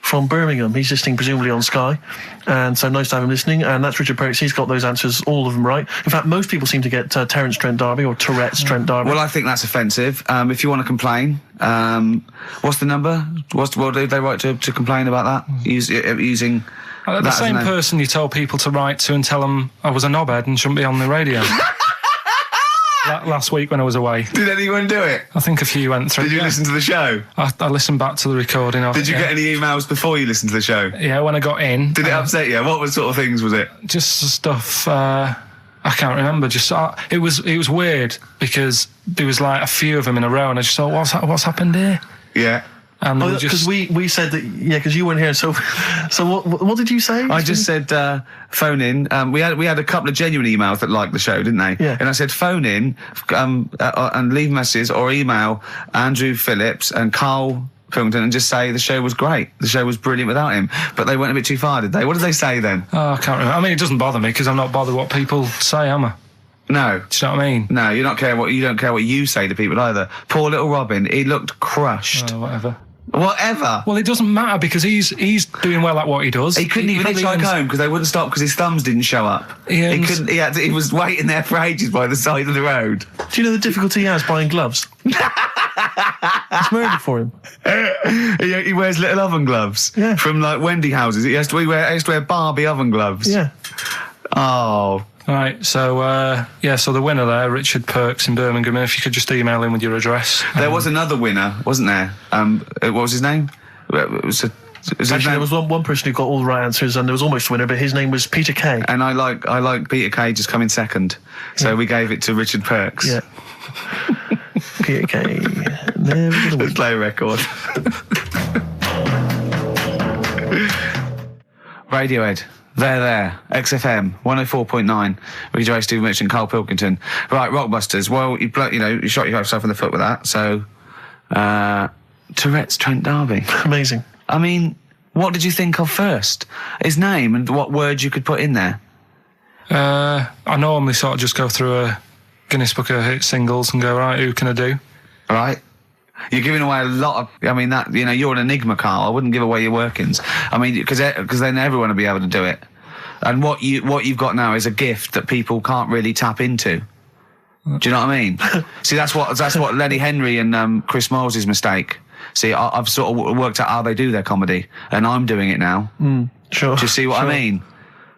from Birmingham. He's listening presumably on Sky, and so nice to have him listening. And that's Richard Perks. He's got those answers, all of them right. In fact, most people seem to get Terence Trent D'Arby or Tourette's Trent D'Arby. Well, I think that's offensive. If you want to complain, what's the number? What did they write to complain about that? Using the same person you told people to write to and tell them I was a knobhead and shouldn't be on the radio. Last week when I was away. Did anyone do it? I think a few went through. Did you listen to the show? I listened back to the recording of it. Did you get any emails before you listened to the show? Yeah, when I got in. Did it upset you? What sort of things was it? Just stuff, I can't remember. It was weird because there was like a few of them in a row and I just thought, what's happened here? Yeah. Because we said that, because you weren't here. So what did you say? I just said phone in. We had a couple of genuine emails that liked the show, didn't they? Yeah. And I said phone in and leave messages or email Andrew Phillips and Karl Pilkington and just say the show was great. The show was brilliant without him. But they went a bit too far, did they? What did they say then? Oh, I can't remember. I mean, it doesn't bother me because I'm not bothered what people say, am I? No. Do you know what I mean? No, you don't care what you say to people either. Poor little Robin, he looked crushed. Whatever. Well, it doesn't matter because he's doing well at what he does. He couldn't even hitchhike home because they wouldn't stop because his thumbs didn't show up. He couldn't. He was waiting there for ages by the side of the road. Do you know the difficulty he has buying gloves? It's murder for him. He wears little oven gloves from like Wendy houses. He has to wear Barbie oven gloves. Yeah. Oh. All right, so so the winner there, Richard Perks in Birmingham. If you could just email in with your address. There was another winner, wasn't there? What was his name? Actually, there was one person who got all the right answers, and there was almost a winner, but his name was Peter Kay. And I like Peter Kay just coming second, so we gave it to Richard Perks. Yeah. Peter Kay. Never gonna win. Let's play a record. Radiohead. There. XFM 104.9. Ricky Gervais, Steve Mitchell, and Karl Pilkington. Right, Rockbusters. Well, you shot yourself in the foot with that. So, Tourette's Trent D'Arby. Amazing. I mean, What did you think of first? His name and what words you could put in there? I normally sort of just go through a Guinness Book of Hit singles and go, right, who can I do? Right. You're giving away a lot of... I mean, that, you know, you're an enigma, Carl. I wouldn't give away your workings. I mean, because then everyone will be able to do it. And what you've got now is a gift that people can't really tap into. Do you know what I mean? See, that's what Lenny Henry and Chris Moles' mistake. See, I've sort of worked out how they do their comedy, and I'm doing it now. Sure. Do you see what I mean?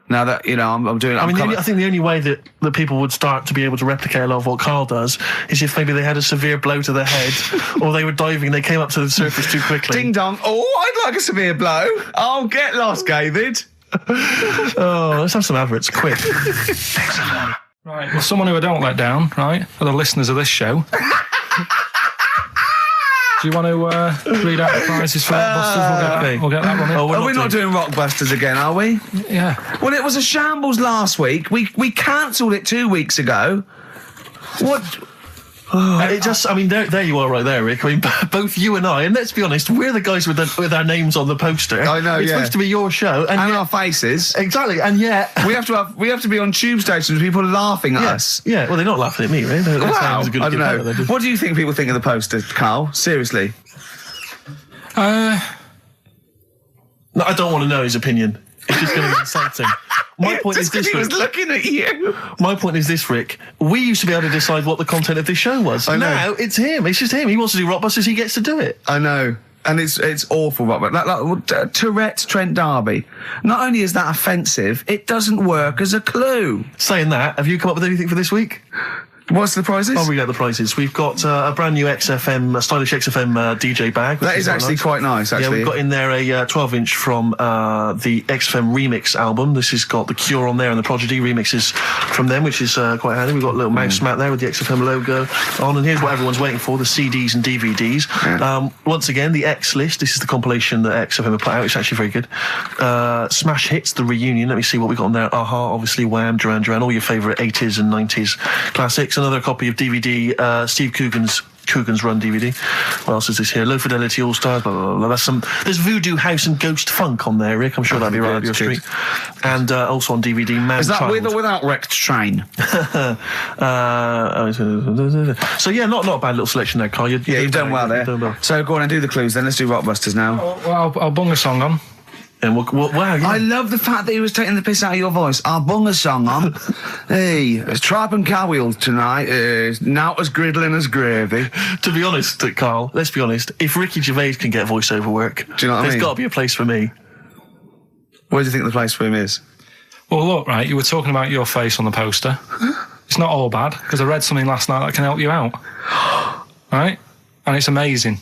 Now that, you know, I'm doing it. I think the only way that people would start to be able to replicate a lot of what Carl does is if maybe they had a severe blow to the head, or they were diving and they came up to the surface too quickly. Ding dong. Oh, I'd like a severe blow. Oh, get lost, David. Oh, let's have some adverts, quick. Right, well, someone who I don't let down, right, are the listeners of this show. Do you want to read out the prizes for Rockbusters? We'll get that one in. Are we not doing Rockbusters again, are we? Yeah. Well, it was a shambles last week. We cancelled it 2 weeks ago. What... there you are right there, Rick. I mean, both you and I, and let's be honest, we're the guys with our names on the poster. I know, it's supposed to be your show. And our faces. Exactly, and yet... We have to be on tube stations with people laughing at us. Yeah, well, they're not laughing at me, right? Wow, I don't know. What do you think people think of the poster, Carl? Seriously? No, I don't want to know his opinion. It's just going to be insulting. My point is this, Rick. He was looking at you. My point is this, Rick. We used to be able to decide what the content of this show was. I know. Now it's him. It's just him. He wants to do Rockbusters. He gets to do it. I know. And it's awful, Robert. Like Tourette's Trent D'Arby. Not only is that offensive, it doesn't work as a clue. Saying that, have you come up with anything for this week? What's the prizes? I'll read out the prizes. We've got a brand new XFM, stylish XFM DJ bag. That is actually quite nice, actually. Yeah, we've got in there a 12-inch from the XFM remix album. This has got The Cure on there and the Prodigy remixes from them, which is quite handy. We've got a little mouse mat there with the XFM logo on. And here's what everyone's waiting for, the CDs and DVDs. Yeah. Once again, the X list. This is the compilation that XFM have put out. It's actually very good. Smash Hits, the reunion. Let me see what we got on there. Aha, obviously, Wham, Duran Duran, all your favourite 80s and 90s classics. Another copy of DVD, Steve Coogan's Run DVD. What else is this here? Low Fidelity All Stars, blah, blah, blah. There's Voodoo House and Ghost Funk on there, Rick. I'm sure that'd be right up your street. And also on DVD, Man Is that Child. with or without Wrecked Train? So yeah, not a bad little selection there, Carl. You've done well there. So go on and do the clues then. Let's do Rockbusters now. Well, I'll bung a song on. And wow, yeah. I love the fact that he was taking the piss out of your voice. I'll bung a song on. Hey, it's Tripe and Cowheel tonight. Now as griddling as gravy. To be honest, Carl, let's be honest. If Ricky Gervais can get voiceover work, do you know what I mean? There's got to be a place for me. Where do you think the place for him is? Well, look, right, you were talking about your face on the poster. It's not all bad, because I read something last night that can help you out. Right? And it's amazing.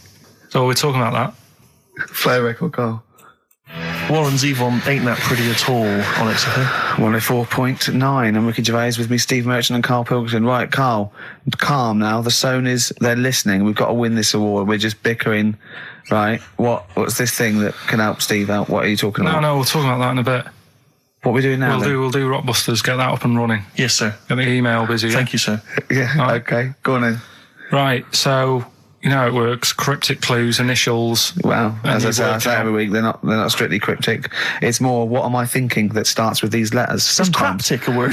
So we're talking about that. Play a record, Carl. Warren's Yvonne Ain't That Pretty At All on XFM. 104.9. I'm Ricky Gervais with me, Steve Merchant and Karl Pilkington. Right, Carl, calm now. The Sonys, they're listening. We've got to win this award. We're just bickering. Right, what's this thing that can help Steve out? What are you talking about? No, we'll talk about that in a bit. What are we doing now? We'll do Rockbusters, get that up and running. Yes, sir. Get the email busy. Thank you, sir. Yeah, right. Okay, go on then. Right, so... You know how it works. Cryptic clues, initials. Well, as I say every week, they're not strictly cryptic. It's more, what am I thinking that starts with these letters? Sometimes. Is craptic a word?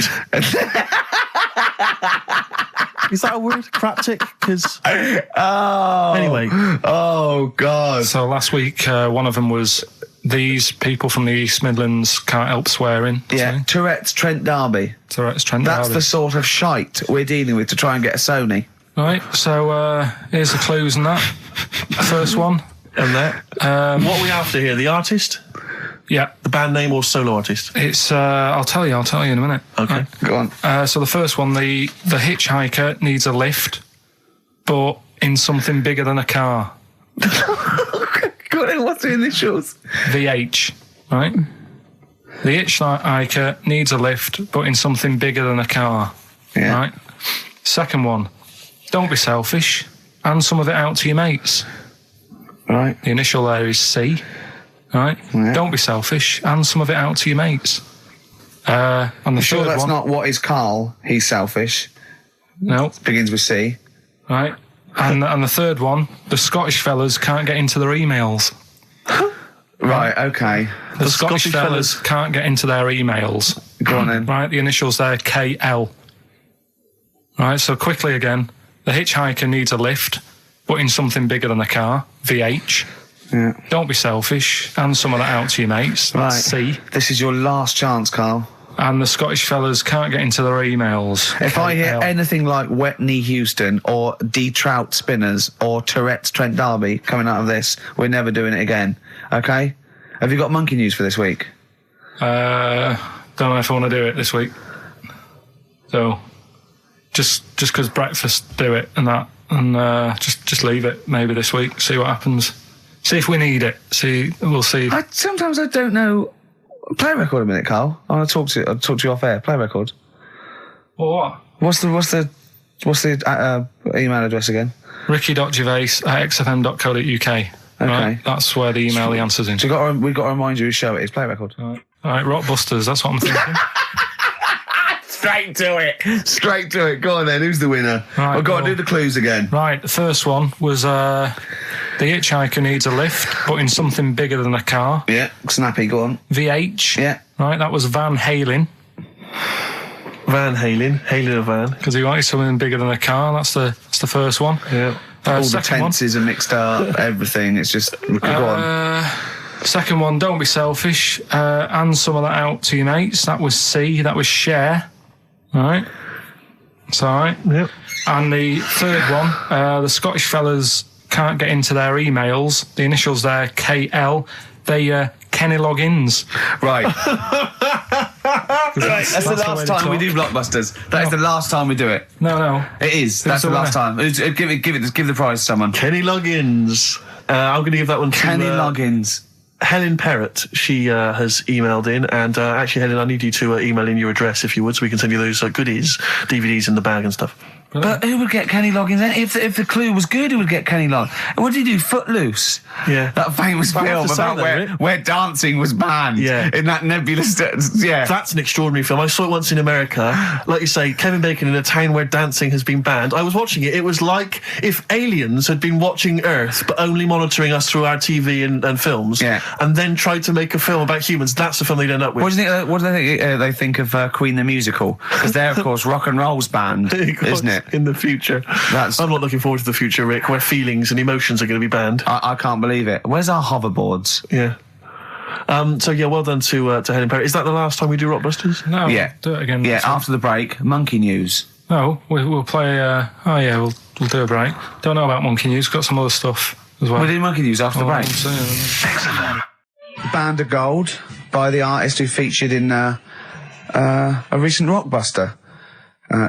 Is that a word? Craptic? Because... Anyway. Oh, God. So last week, one of them was, these people from the East Midlands can't help swearing. Yeah, Tourette's Trent D'Arby. Tourette's Trent D'Arby. That's the sort of shite we're dealing with to try and get a Sony. Right, so here's the clues and that. First one. And that. What are we after here? The artist? Yeah. The band name or solo artist? It's, I'll tell you in a minute. Okay. Right. Go on. So the first one, the hitchhiker needs a lift, but in something bigger than a car. Go on, what's the initials? VH, right? The hitchhiker needs a lift, but in something bigger than a car. Yeah. Right? Second one. Don't be selfish. Hand some of it out to your mates. Right. The initial there is C. Right? Yeah. Don't be selfish. Hand some of it out to your mates. And the sure third that's one... not what is Carl? He's selfish. No. Begins with C. Right. And the third one, the Scottish fellas can't get into their emails. Right, okay. The Scottish fellas can't get into their emails. Go on then. Right, the initials there, KL. Right, so quickly again. The hitchhiker needs a lift, but in something bigger than a car, VH. Yeah. Don't be selfish, and some of that out to your mates. Right. C. This is your last chance, Carl. And the Scottish fellas can't get into their emails. If I hear anything like Wetney Houston or D Trout Spinners or Tourette's Trent D'Arby coming out of this, we're never doing it again. Okay? Have you got monkey news for this week? Don't know if I want to do it this week. So, just because breakfast do it and that, and just leave it maybe this week. See what happens. See if we need it. We'll see. Sometimes I don't know. Play a record a minute, Carl. I'll talk to you off air. Play a record. Well, what? What's the email address again? Ricky.Gervais@xfm.co.uk. Okay. Right? That's where the email the answers in. So we've got to remind you whose show it is. Play a record. All right, Rockbusters. That's what I'm thinking. Straight to it. Go on then. Who's the winner? Right, We've got to do the clues again. Right. The first one was the hitchhiker needs a lift, but in something bigger than a car. Yeah. Snappy. Go on. VH. Yeah. Right. That was Van Halen. Hailing a van. Because he wanted something bigger than a car. That's the first one. Yeah. All the tenses are mixed up. Everything. It's just go on. Second one, don't be selfish. And some of that out to your mates. That was C. That was share. All right. It's all right. Yep. And the third one, the Scottish fellas can't get into their emails. The initials there, KL. They Kenny logins. Right. That's the last time we do Blockbusters. That is the last time we do it. No. It is. That's the last time. Give the prize to someone. Kenny Loggins. I'm going to give that one to Kenny Loggins. Helen Perrott. She has emailed in, and actually, Helen, I need you to email in your address if you would, so we can send you those goodies, DVDs in the bag and stuff. But who would get Kenny Loggins then? If the clue was good, who would get Kenny Loggins? What did he do? Footloose? Yeah. That famous film about where dancing was banned. Yeah. In that nebulous... Yeah. That's an extraordinary film. I saw it once in America. Like you say, Kevin Bacon in a town where dancing has been banned. I was watching it. It was like if aliens had been watching Earth, but only monitoring us through our TV and films, and then tried to make a film about humans. That's the film they'd end up with. What do you think? What do they think of Queen the musical? Because they're, of course, rock and roll's banned, isn't it? In the future. I'm not looking forward to the future, Rick, where feelings and emotions are going to be banned. I can't believe it. Where's our hoverboards? Yeah. So yeah, well done to Helen Perry. Is that the last time we do Rockbusters? No. Yeah. Do it again. Yeah. After the break, monkey news. No, we'll play. We'll do a break. Don't know about monkey news. Got some other stuff as well. We'll do monkey news after the break. Band of Gold by the artist who featured in a recent Rockbuster.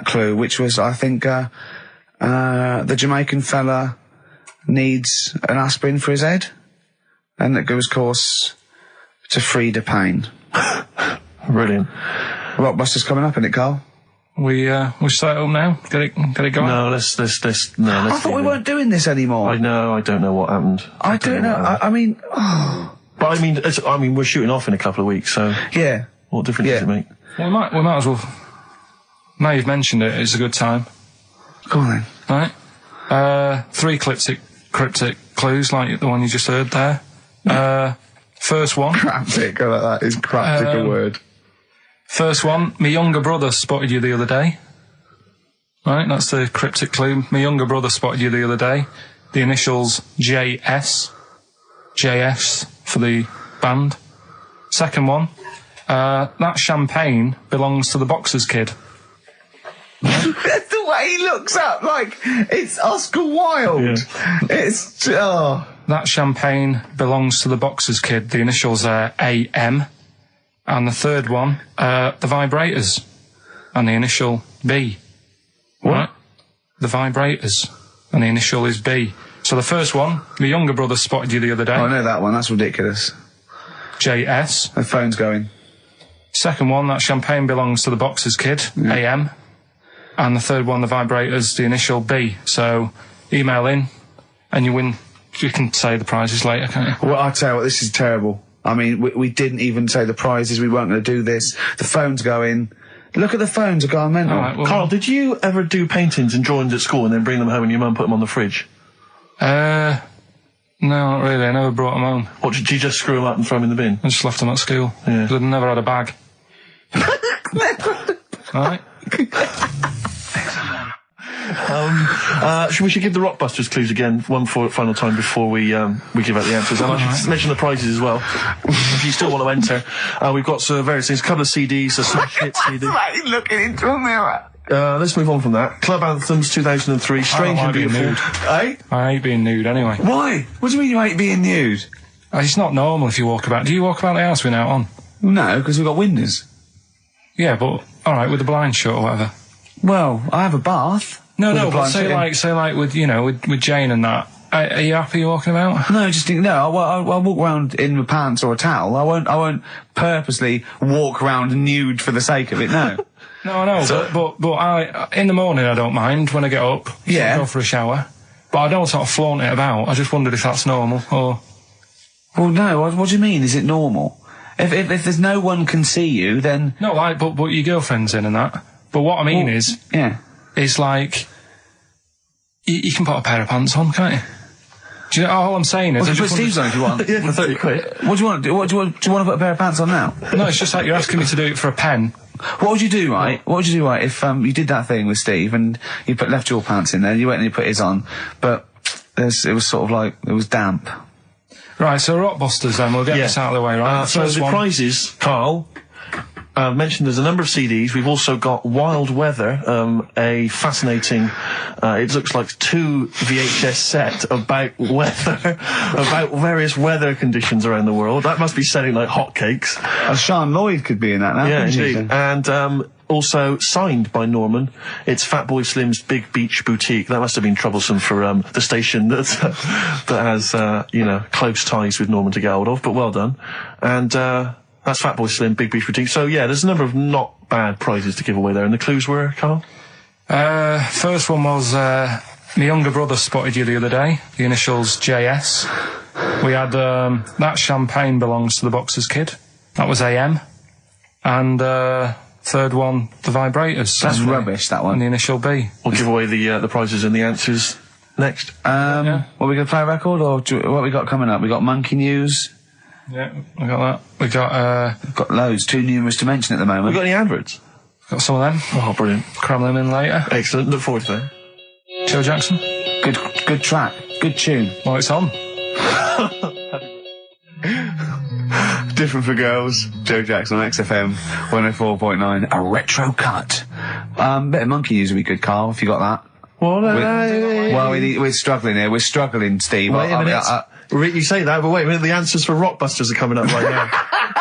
Clue, which was, I think, the Jamaican fella needs an aspirin for his head, and that goes, of course, to free the pain. Brilliant. Rockbuster's coming up, isn't it, Carl? We start up now. Get it going. No, let's. I thought we weren't doing this anymore. I know. I don't know what happened. I don't know. I mean, but I mean, we're shooting off in a couple of weeks, so yeah. What difference does it make? Well, we might as well. Now you've mentioned it, it's a good time. Go on then. Right. 3 cryptic clues, like the one you just heard there. First one. Cryptic, I like that. Is cryptic a word? First one, my younger brother spotted you the other day. Right, that's the cryptic clue. My younger brother spotted you the other day. The initials JS. JS for the band. Second one, that champagne belongs to the Boxers kid. The way he looks up, like it's Oscar Wilde. Yeah. It's That champagne belongs to the Boxers kid. The initials are AM, and the third one, the Vibrators, and the initial B. What? Right? The Vibrators, and the initial is B. So the first one, my younger brother spotted you the other day. Oh, I know that one. That's ridiculous. JS. The phone's going. Second one, that champagne belongs to the Boxers kid. Yeah. AM. And the third one, the Vibrators, the initial B. So email in and you win. You can say the prizes later, can't you? Well, I'll tell you what, this is terrible. I mean, we didn't even say the prizes. We weren't going to do this. The phone's going. Look at the phones are going mental. All right, well, Carl, did you ever do paintings and drawings at school and then bring them home and your mum put them on the fridge? No, not really. I never brought them home. What, did you just screw them up and throw them in the bin? I just left them at school. Yeah. I'd never had a bag. Right? We should give the Rockbusters clues again one final time before we give out the answers. And I should mention the prizes as well. If you still want to enter, we've got various things, a couple of CDs, a smash hit CD. Like looking into a mirror. Let's move on from that. Club Anthems 2003, Strange and Beautiful. Eh? I hate being nude anyway. Why? What do you mean you hate being nude? It's not normal if you walk about. Do you walk about the house without on? No, because we've got windows. Yeah, but alright, with the blind shut or whatever. Well, I have a bath. No, but say like with Jane and that. Are you happy walking about? No, I'll walk around in my pants or a towel. I won't purposely walk around nude for the sake of it. No. No, I know, but I in the morning I don't mind when I get up. Yeah. Go for a shower, but I don't sort of flaunt it about. I just wondered if that's normal or. Well, no. What do you mean? Is it normal? If there's no one can see you, then no, like but your girlfriend's in and that. But what I mean is it's like you can put a pair of pants on, can't you? Do you know, all I'm saying is... Well, put Steve's on if you want. Yeah, for 30 quid. What do you want to do? Do you want to put a pair of pants on now? No, it's just like you're asking me to do it for a pen. What would you do, right? What would you do, right, if you did that thing with Steve and you left your pants in there, you went and you put his on, but it was sort of like, it was damp. Right, so Rockbusters then, we'll get this out of the way, right? So the prizes, Carl... mentioned there's a number of CDs. We've also got Wild Weather, a fascinating, it looks like 2 VHS set about weather, about various weather conditions around the world. That must be selling like hotcakes. Sean Lloyd could be in that now. Yeah, indeed. And also signed by Norman. It's Fatboy Slim's Big Beach Boutique. That must have been troublesome for the station that has close ties with Norman to get hold of. But well done. And that's Fatboy Slim, Big Beach Boutique. So, yeah, there's a number of not bad prizes to give away there. And the clues were, Carl? First one was, my younger brother spotted you the other day. The initials JS. We had, That Champagne Belongs to the Boxer's Kid. That was AM. And, third one, The Vibrators. That's rubbish, that one. And the initial B. We'll give away the prizes and the answers next. What, we going to play a record, or what we got coming up? We got Monkey News. Yeah, we got that. We got got loads, too numerous to mention at the moment. We got any adverts? Got some of them. Oh, brilliant. Cram them in later. Excellent. Look forward to that. Joe Jackson. Good track. Good tune. Well, it's on. Different for Girls. Joe Jackson on XFM 104.9. A retro cut. Bit of Monkey News would be good, Carl, if you got that. We're struggling here. We're struggling, Steve. Wait a minute. You say that, but wait a minute, the answers for Rockbusters are coming up right now.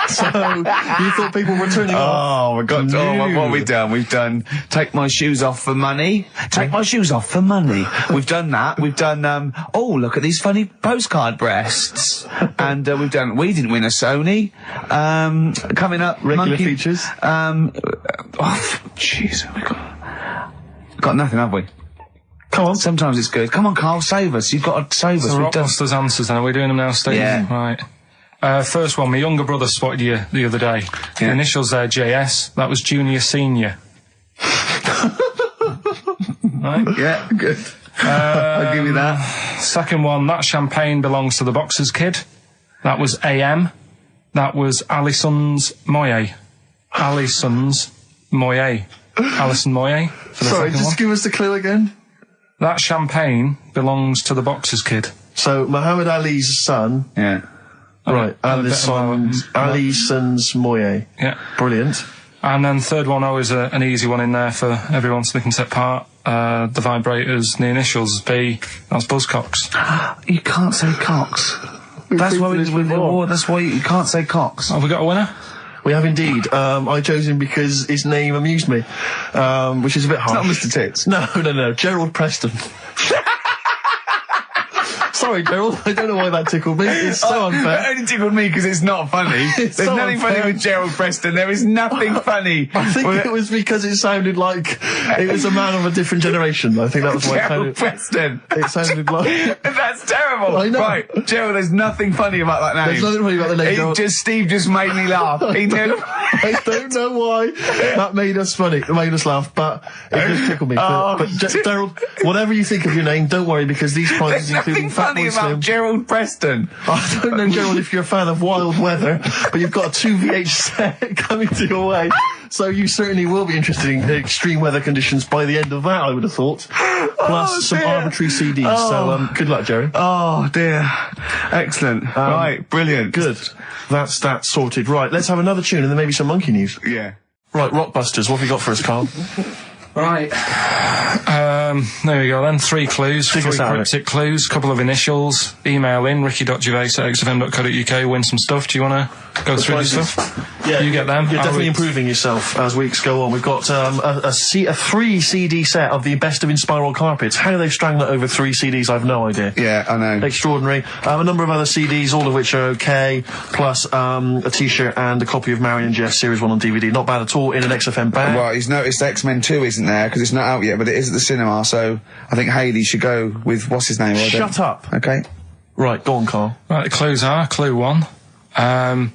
So, you thought people were turning off? What have we done? We've done Take My Shoes Off for Money. Take My Shoes Off for Money. We've done that. We've done, look at these funny postcard breasts. And we've done We Didn't Win a Sony. Coming up, regular features. Jeez, we got nothing, have we? Come on. Sometimes it's good. Come on, Carl, save us. You've got to save us. Rockbusters answers, then. Are we doing them now, Steve? Yeah. Right. First one, my younger brother spotted you the other day. Yeah. The initials there, JS. That was Junior Senior. Right? Yeah, good. I'll give you that. Second one, That Champagne Belongs to the Boxer's Kid. That was AM. That was Alison's Moye. Alison's Moye. Alison Moye. Sorry, just give us the clue again. That Champagne Belongs to the Boxer's Kid. So, Muhammad Ali's son. Yeah. Right, Alison's Moye. Yeah. Brilliant. And then third one, always an easy one in there for everyone so they can take part. The Vibrators, the initials B. That's Buzzcocks. You can't say Cox. That's why that's why you can't say Cox. Have we got a winner? We have indeed. I chose him because his name amused me, which is a bit harsh. It's not Mr. Tits. No. Gerald Preston. Sorry, Gerald. I don't know why that tickled me. It's so unfair. It only tickled me because it's not funny. There's so nothing funny with Gerald Preston. There is nothing funny. I think it was because it sounded like it was a man of a different generation. I think that was why Gerald Preston. It sounded like... That's terrible. I know. Right, Gerald, there's nothing funny about that name. There's nothing funny about the name, Gerald. Steve just made me laugh. He knew... I don't know why that made us funny. It made us laugh, but it just tickled me. But Gerald, whatever you think of your name, don't worry, because these prizes include funny about Gerald Preston. I don't know, Gerald, if you're a fan of wild weather, but you've got a 2VH set coming to your way. So you certainly will be interested in extreme weather conditions by the end of that, I would have thought. Plus some arbitrary CDs. So good luck, Jerry. Oh, dear. Excellent. Right, brilliant. Good. That's that sorted. Right, let's have another tune and then maybe some monkey news. Yeah. Right, Rockbusters, what have you got for us, Carl? Right. There we go then. 3 clues, 3 cryptic clues, couple of initials. Email in, ricky.gervais@xfm.co.uk, win some stuff. Do you want to go through the stuff? Yeah, you get them. You're definitely improving yourself as weeks go on. We've got a 3 CD set of the best of Inspiral Carpets. How they've strung that over 3 CDs, I've no idea. Yeah, I know. Extraordinary. A number of other CDs, all of which are okay, plus a T-shirt and a copy of Marion Jeff Series 1 on DVD. Not bad at all in an XFM bag. Well, he's noticed X-Men 2 isn't there, because it's not out yet, but it is at the cinema, so I think Hayley should go with, what's his name? Shut up. Okay. Right, go on, Carl. Right, the clues are, clue 1. Oh,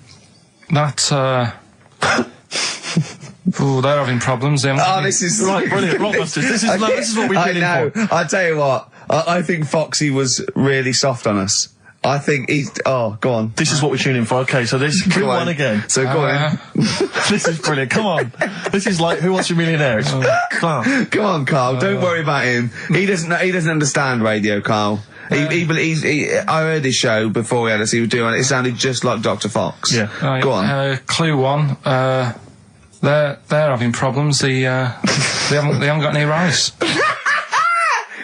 they're having problems. This is right, brilliant. Rockbusters. This is what we've been in for. I tell you what, I think Foxy was really soft on us. I think he's... Oh, go on. This is what we're tuning for. Okay, so this clue 1 again. So go on. This is brilliant. Come on. This is like Who Wants to Be a Millionaire? It's class. Come on, Carl. Don't worry about him. He doesn't understand radio, Carl. I heard his show before we had us. He was doing it. It sounded just like Dr. Fox. Yeah. Right, go on. Clue 1. They're having problems. They haven't got any rice.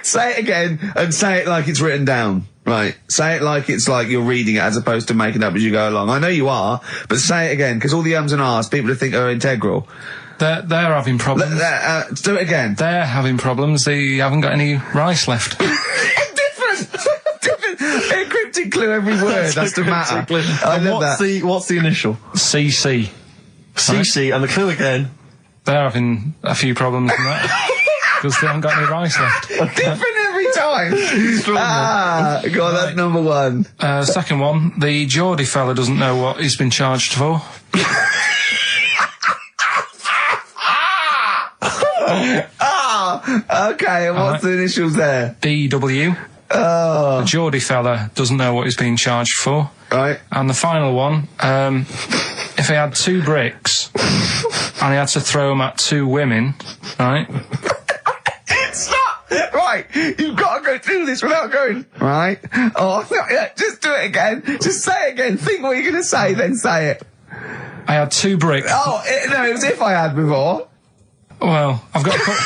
Say it again and say it like it's written down. Right. Say it like it's like you're reading it as opposed to making it up as you go along. I know you are, but say it again, because all the ums and ahs people think are integral. They're having problems. Do it again. They're having problems. They haven't got any rice left. Different. A cryptic clue every word. That's the matter. I love that. What's the initial? CC. CC, and the clue again. They're having a few problems in that. Because they haven't got any rice left. Different every time. Go on, that's number 1. Second one, the Geordie fella doesn't know what he's been charged for. Okay, and what's the initials there? DW. The Geordie fella doesn't know what he's being charged for. Right. And the final one, if he had 2 bricks and he had to throw them at 2 women, right? Stop! Right, you've got to go through this without going, right? Oh, no, yeah, just do it again. Just say it again. Think what you're going to say, then say it. I had 2 bricks. Oh, no, it was if I had before. Well, I've got to put...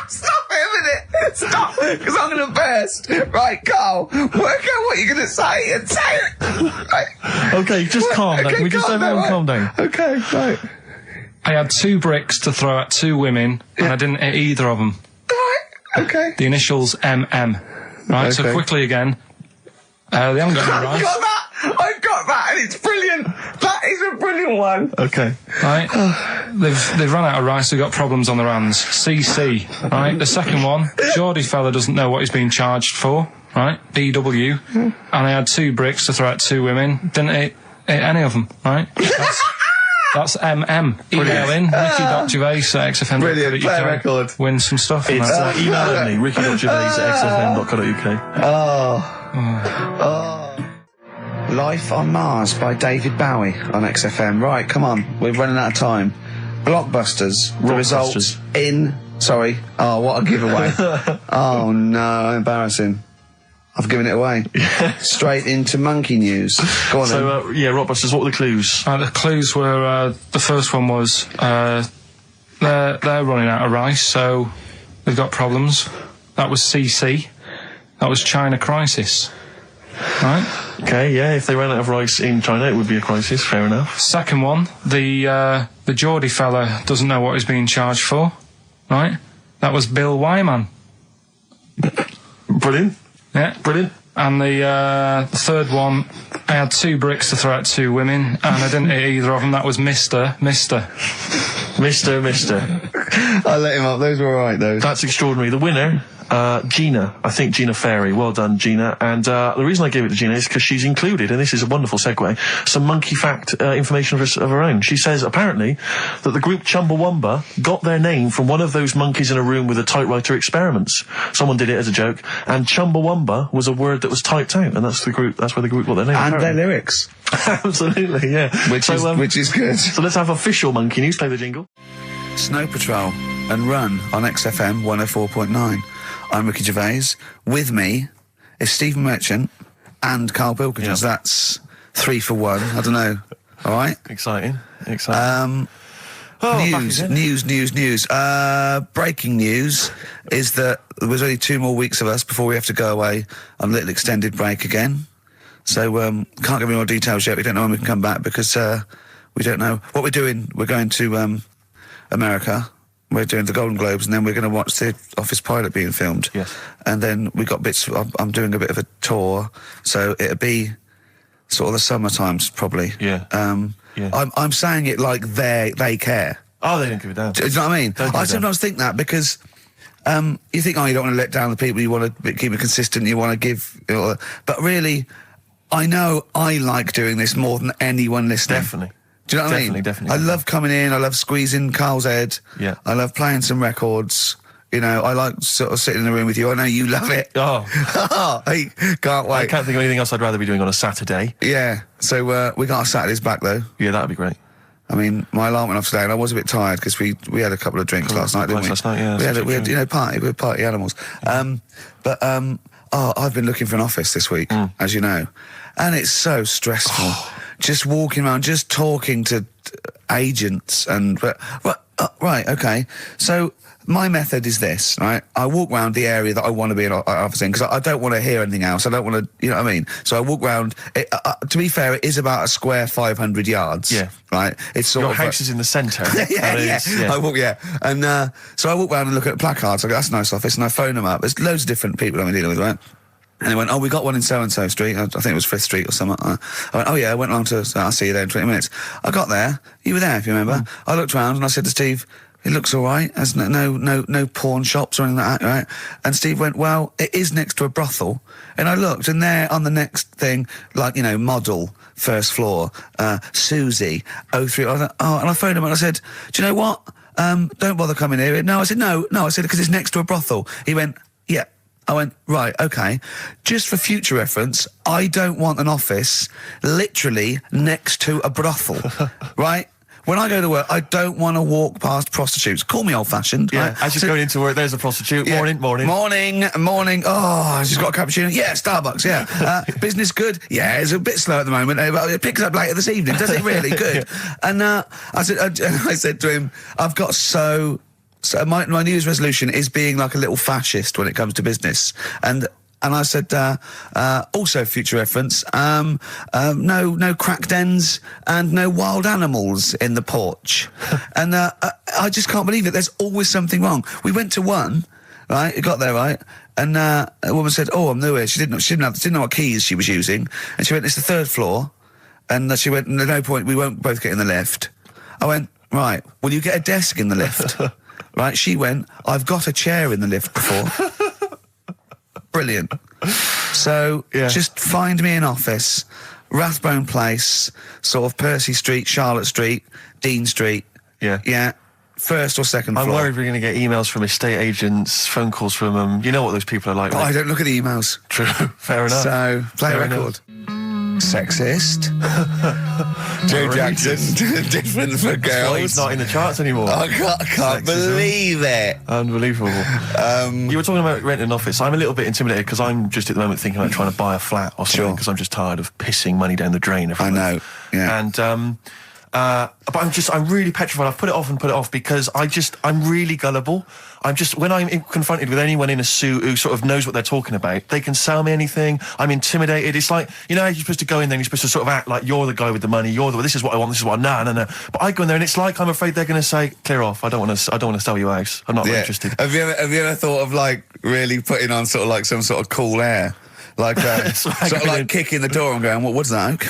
Stop it a minute. Stop, because I'm going to burst. Right, Carl, work out what you're going to say and say it. Right. Okay, just calm down. Can we just everyone calm down? Okay, right. I had 2 bricks to throw at 2 women, and I didn't hit either of them. Right, okay. The initials MM. Right, so quickly again. They haven't got any rice. I've got that, and it's brilliant. That is a brilliant one. Okay. Right. They've run out of rice, they've got problems on their hands. CC. Right. The second one, Geordie fella doesn't know what he's being charged for. Right. BW. And I had 2 bricks to throw at 2 women. Didn't hit any of them. Right. That's MM. Email in, ricky.gervais@xfm.co.uk. Brilliant, play a record. Win some stuff. It's email only, ricky.gervais@xfm.co.uk. Life on Mars by David Bowie on XFM. Right, come on, we're running out of time. Blockbusters, the results in... Sorry. Oh, what a giveaway. Oh, no, embarrassing. I've given it away. Straight into monkey news. Go on then. Rockbusters, what were the clues? The clues were, the first one was, they're running out of rice, so they've got problems. That was CC. That was China crisis. Right? Okay, yeah, if they ran out of rice in China, it would be a crisis, fair enough. Second one, the Geordie fella doesn't know what he's being charged for. Right? That was Bill Wyman. Brilliant. Yeah. Brilliant. And the third one, I had 2 bricks to throw at 2 women, and I didn't hit either of them. That was Mister. I let him up. Those were all right, those. That's extraordinary. The winner Gina. I think Gina Ferry. Well done, Gina. And the reason I gave it to Gina is because she's included, and this is a wonderful segue, some monkey fact information of her own. She says, apparently, that the group Chumbawamba got their name from one of those monkeys in a room with a typewriter experiments. Someone did it as a joke, and Chumbawamba was a word that was typed out, and that's where the group got their name. And their lyrics. Absolutely, yeah. Which is good. So let's have official monkey news. Play the jingle. Snow Patrol and Run on XFM 104.9. I'm Ricky Gervais. With me is Stephen Merchant and Karl Pilkington. Yeah. So that's 3 for 1. I don't know. All right? Exciting. News. Breaking news is that there's only 2 more weeks of us before we have to go away on a little extended break again. So, can't give any more details yet. We don't know when we can come back because, we don't know what we're doing. We're going to, America. We're doing the Golden Globes, and then we're going to watch the Office pilot being filmed. Yes. And then we got bits. I'm doing a bit of a tour, so it'll be sort of the summer times probably. Yeah. I'm saying it like they care. Oh, they don't give a damn. Do you know what I mean? I sometimes think that because you think, oh, you don't want to let down the people. You want to keep it consistent. You want to give, but really, I know I like doing this more than anyone listening. Definitely. Do you know what I mean? Definitely. I love coming in. I love squeezing Carl's head. Yeah. I love playing some records. You know, I like sort of sitting in the room with you. I know you love it. Oh. I can't wait. I can't think of anything else I'd rather be doing on a Saturday. Yeah. So we got our Saturdays back though. Yeah, that'd be great. I mean, my alarm went off today, and I was a bit tired because we had a couple of drinks last night, didn't we? Last night, yeah. We had party. We were party animals. I've been looking for an office this week, as you know, and it's so stressful. Just walking around, just talking to agents right, okay. So my method is this, right? I walk around the area that I want to be an office in because I don't want to hear anything else. I don't want to, you know what I mean? So I walk around. To be fair, it is about a square 500 yards. Yeah. Right? It's sort Your of house is in the centre. yeah. I walk, and so I walk around and look at placards. I go, that's a nice office, and I phone them up. There's loads of different people I'm dealing with, right? And they went, oh, we got one in so-and-so street. I think it was 5th Street or something. I went, oh, yeah, I went along to, I'll see you there in 20 minutes. I got there. You were there, if you remember. I looked around and I said to Steve, it looks all right. There's no pawn shops or anything like that, right? And Steve went, well, it is next to a brothel. And I looked, and there on the next thing, like, you know, model, 1st floor, Susie, 03. I thought, and I phoned him and I said, do you know what? Don't bother coming here. No, I said, no, I said, because it's next to a brothel. He went, yeah. I went, right, okay. Just for future reference, I don't want an office literally next to a brothel, right? When I go to work, I don't want to walk past prostitutes. Call me old-fashioned. Yeah, right? as you're going into work, there's a prostitute. Yeah. Morning. Oh, she's got a cappuccino. Yeah, Starbucks, yeah. Business good? Yeah, it's a bit slow at the moment, but it picks up later this evening. Does it really? Good. Yeah. And I said to him, I've got So my New Year's resolution is being like a little fascist when it comes to business. And I said, also future reference, no crack dens and no wild animals in the porch. And I just can't believe it. There's always something wrong. We went to one, right? It got there, right? And a woman said, oh, I'm new here. She didn't know what keys she was using. And she went, it's the 3rd floor. And she went, there's no point, we won't both get in the lift. I went, right, will you get a desk in the lift? Right, she went, I've got a chair in the lift before. Brilliant. So, just find me an office, Rathbone Place, sort of Percy Street, Charlotte Street, Dean Street. Yeah. Yeah. 1st or 2nd floor. I'm worried we're going to get emails from estate agents, phone calls from them. You know what those people are like. But I don't look at the emails. True. Fair enough. So, play a record. Sexist. Joe Jackson, different for girls. That's why he's not in the charts anymore. I can't believe it. Unbelievable. You were talking about renting an office. I'm a little bit intimidated because I'm just at the moment thinking about trying to buy a flat or something because I'm just tired of pissing money down the drain every month. I know, yeah. And but I'm really petrified. I've put it off because I'm really gullible. When I'm confronted with anyone in a suit who sort of knows what they're talking about, they can sell me anything. I'm intimidated. It's like, you know, you're supposed to go in there and you're supposed to sort of act like you're the guy with the money. This is what I want. This is what no. But I go in there and it's like I'm afraid they're going to say, clear off. I don't want to sell you a house. I'm not interested. Have you ever thought of like really putting on sort of like some sort of cool air? Like, sort of like kicking the door and going, what's that, Oak?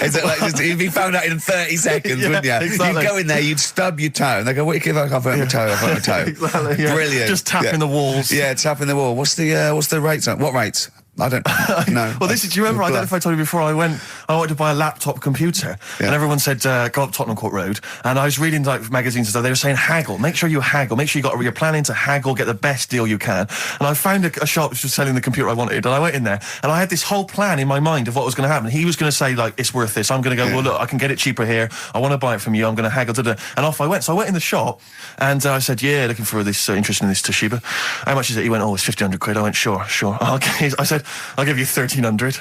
Is it like, you'd be found out in 30 seconds, wouldn't you? Exactly. You'd go in there, you'd stub your toe, and they go, what do you like? I've hurt my toe, I've hurt my toe. Exactly, yeah. Brilliant. Just tapping the walls. Yeah, tapping the wall. What's the rates? What rates? I don't know. Well, do you remember, I don't know if I told you before, I wanted to buy a laptop computer, and everyone said, go up Tottenham Court Road, and I was reading like magazines and stuff, they were saying haggle, make sure you haggle, make sure you're planning to haggle, get the best deal you can. And I found a shop which was selling the computer I wanted, and I went in there, and I had this whole plan in my mind of what was going to happen. He was going to say, like, it's worth this. I'm going to go, well, look, I can get it cheaper here, I want to buy it from you, I'm going to haggle, and off I went. So I went in the shop, and I said, yeah, looking for this, interested in this Toshiba. How much is it? He went, oh, it's 1,500 quid. I went, sure. Okay. I said, I'll give you 1,300.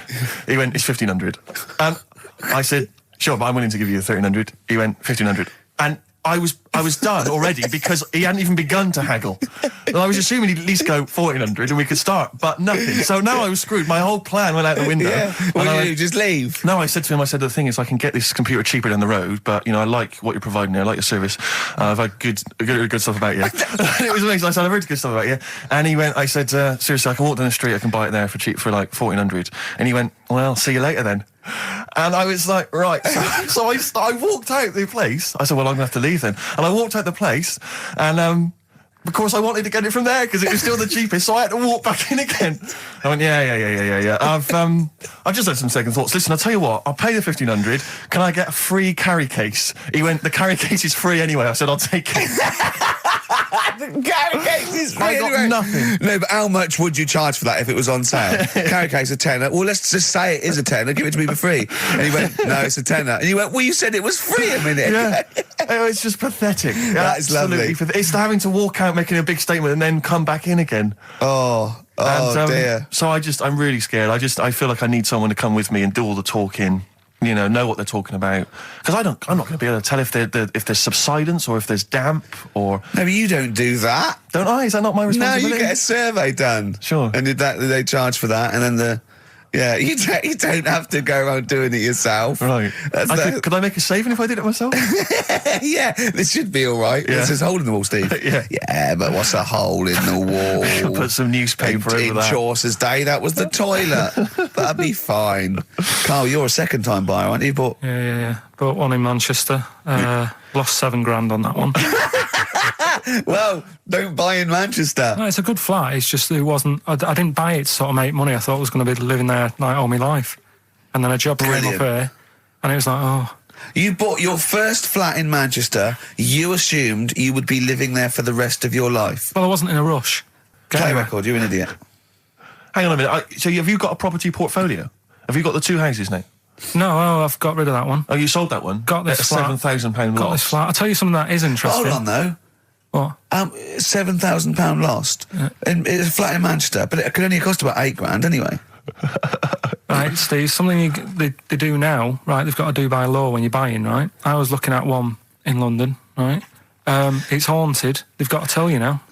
He went, it's 1,500. And I said, sure, but I'm willing to give you 1,300. He went, 1,500. And I was done already because he hadn't even begun to haggle. And I was assuming he'd at least go 1,400 and we could start, but nothing. So now I was screwed. My whole plan went out the window. Yeah. What did you do? Just leave? No, I said to him, the thing is, I can get this computer cheaper down the road, but, I like what you're providing here, I like your service. I've had good stuff about you. It was amazing. I said, I've heard good stuff about you. And he went, I said, seriously, I can walk down the street, I can buy it there for cheap, for like 1,400. And he went, well, see you later then. And I was like, right. So I walked out the place. I said, well, I'm going to have to leave then. And I walked out the place, and of course I wanted to get it from there because it was still the cheapest, so I had to walk back in again. I went, yeah. I've just had some second thoughts. Listen, I'll tell you what, I'll pay the 1,500. Can I get a free carry case? He went, the carry case is free anyway. I said, I'll take it. The carry case is free I got anyway. nothing. No, but how much would you charge for that if it was on sale? Carry case a tenner. Well, let's just say it is a tenner. Give it to me for free. And he went, no, it's a tenner. And you went, well, you said it was free a minute. Yeah. It's just pathetic. That is lovely. It's having to walk out making a big statement and then come back in again. Oh, dear. So I'm really scared. I feel like I need someone to come with me and do all the talking. Know what they're talking about. Because I'm not going to be able to tell if there's subsidence or if there's damp or... No, but you don't do that. Don't I? Is that not my responsibility? No, you get a survey done. Sure. And they charge for that, and then you don't have to go around doing it yourself. Right. Could I make a saving if I did it myself? Yeah, this should be all right. Yeah. There's a hole in the wall, Steve. Yeah, but what's a hole in the wall? Put some newspaper over in that. Chaucer's day, that was the toilet. That'd be fine. Carl, you're a second-time buyer, aren't you? Yeah. Bought one in Manchester. Lost $7,000 on that one. Well, don't buy in Manchester. No, it's a good flat. It's just it wasn't. I didn't buy it to sort of make money. I thought I was going to be living there like all my life, and then a job came up here, and it was like, oh. You bought your first flat in Manchester. You assumed you would be living there for the rest of your life. Well, I wasn't in a rush. Play record. You're an idiot. Hang on a minute. So have you got a property portfolio? Have you got the two houses now? No, I've got rid of that one. Oh, you sold that one? Got this at flat. £7,000 Got loss. this flat. I'll tell you something that is interesting. Hold on, though. What? £7,000 lost. Yeah. It's a flat in Manchester, but it could only cost about £8,000 anyway. Right, Steve, something they do now, right, they've got to do by law when you're buying, right? I was looking at one in London, right? It's haunted. They've got to tell you now.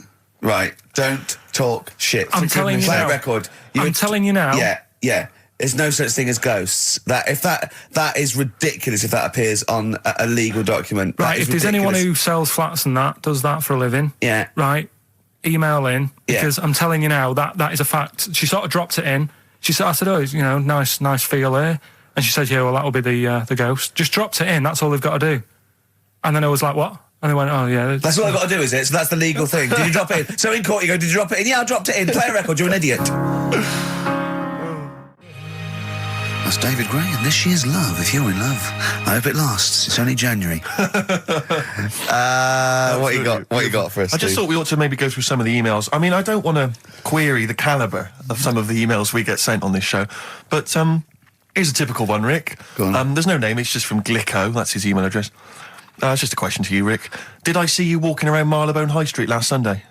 Right, don't talk shit. I'm telling you now. Play a record. I'm telling you now. Yeah. There's no such thing as ghosts. That is ridiculous if that appears on a legal document. Right, if there's anyone who sells flats and does that for a living, yeah, right, email in, because I'm telling you now that is a fact. She sort of dropped it in. I said, oh, nice feel here. And she said, yeah, well, that'll be the ghost. Just dropped it in. That's all they've got to do. And then I was like, what? And they went, oh, yeah. That's all I've got to do, is it? So that's the legal thing. Did you drop it in? So in court you go, did you drop it in? Yeah, I dropped it in. Play a record. You're an idiot. That's David Gray, and this year's Love. If you're in love, I hope it lasts. It's only January. What you got for us, I just Steve? thought we ought to maybe go through some of the emails. I mean, I don't want to query the calibre of some of the emails we get sent on this show, but here's a typical one, Rick. Go on. There's no name, it's just from Glicko. That's his email address. It's just a question to you, Rick. Did I see you walking around Marylebone High Street last Sunday?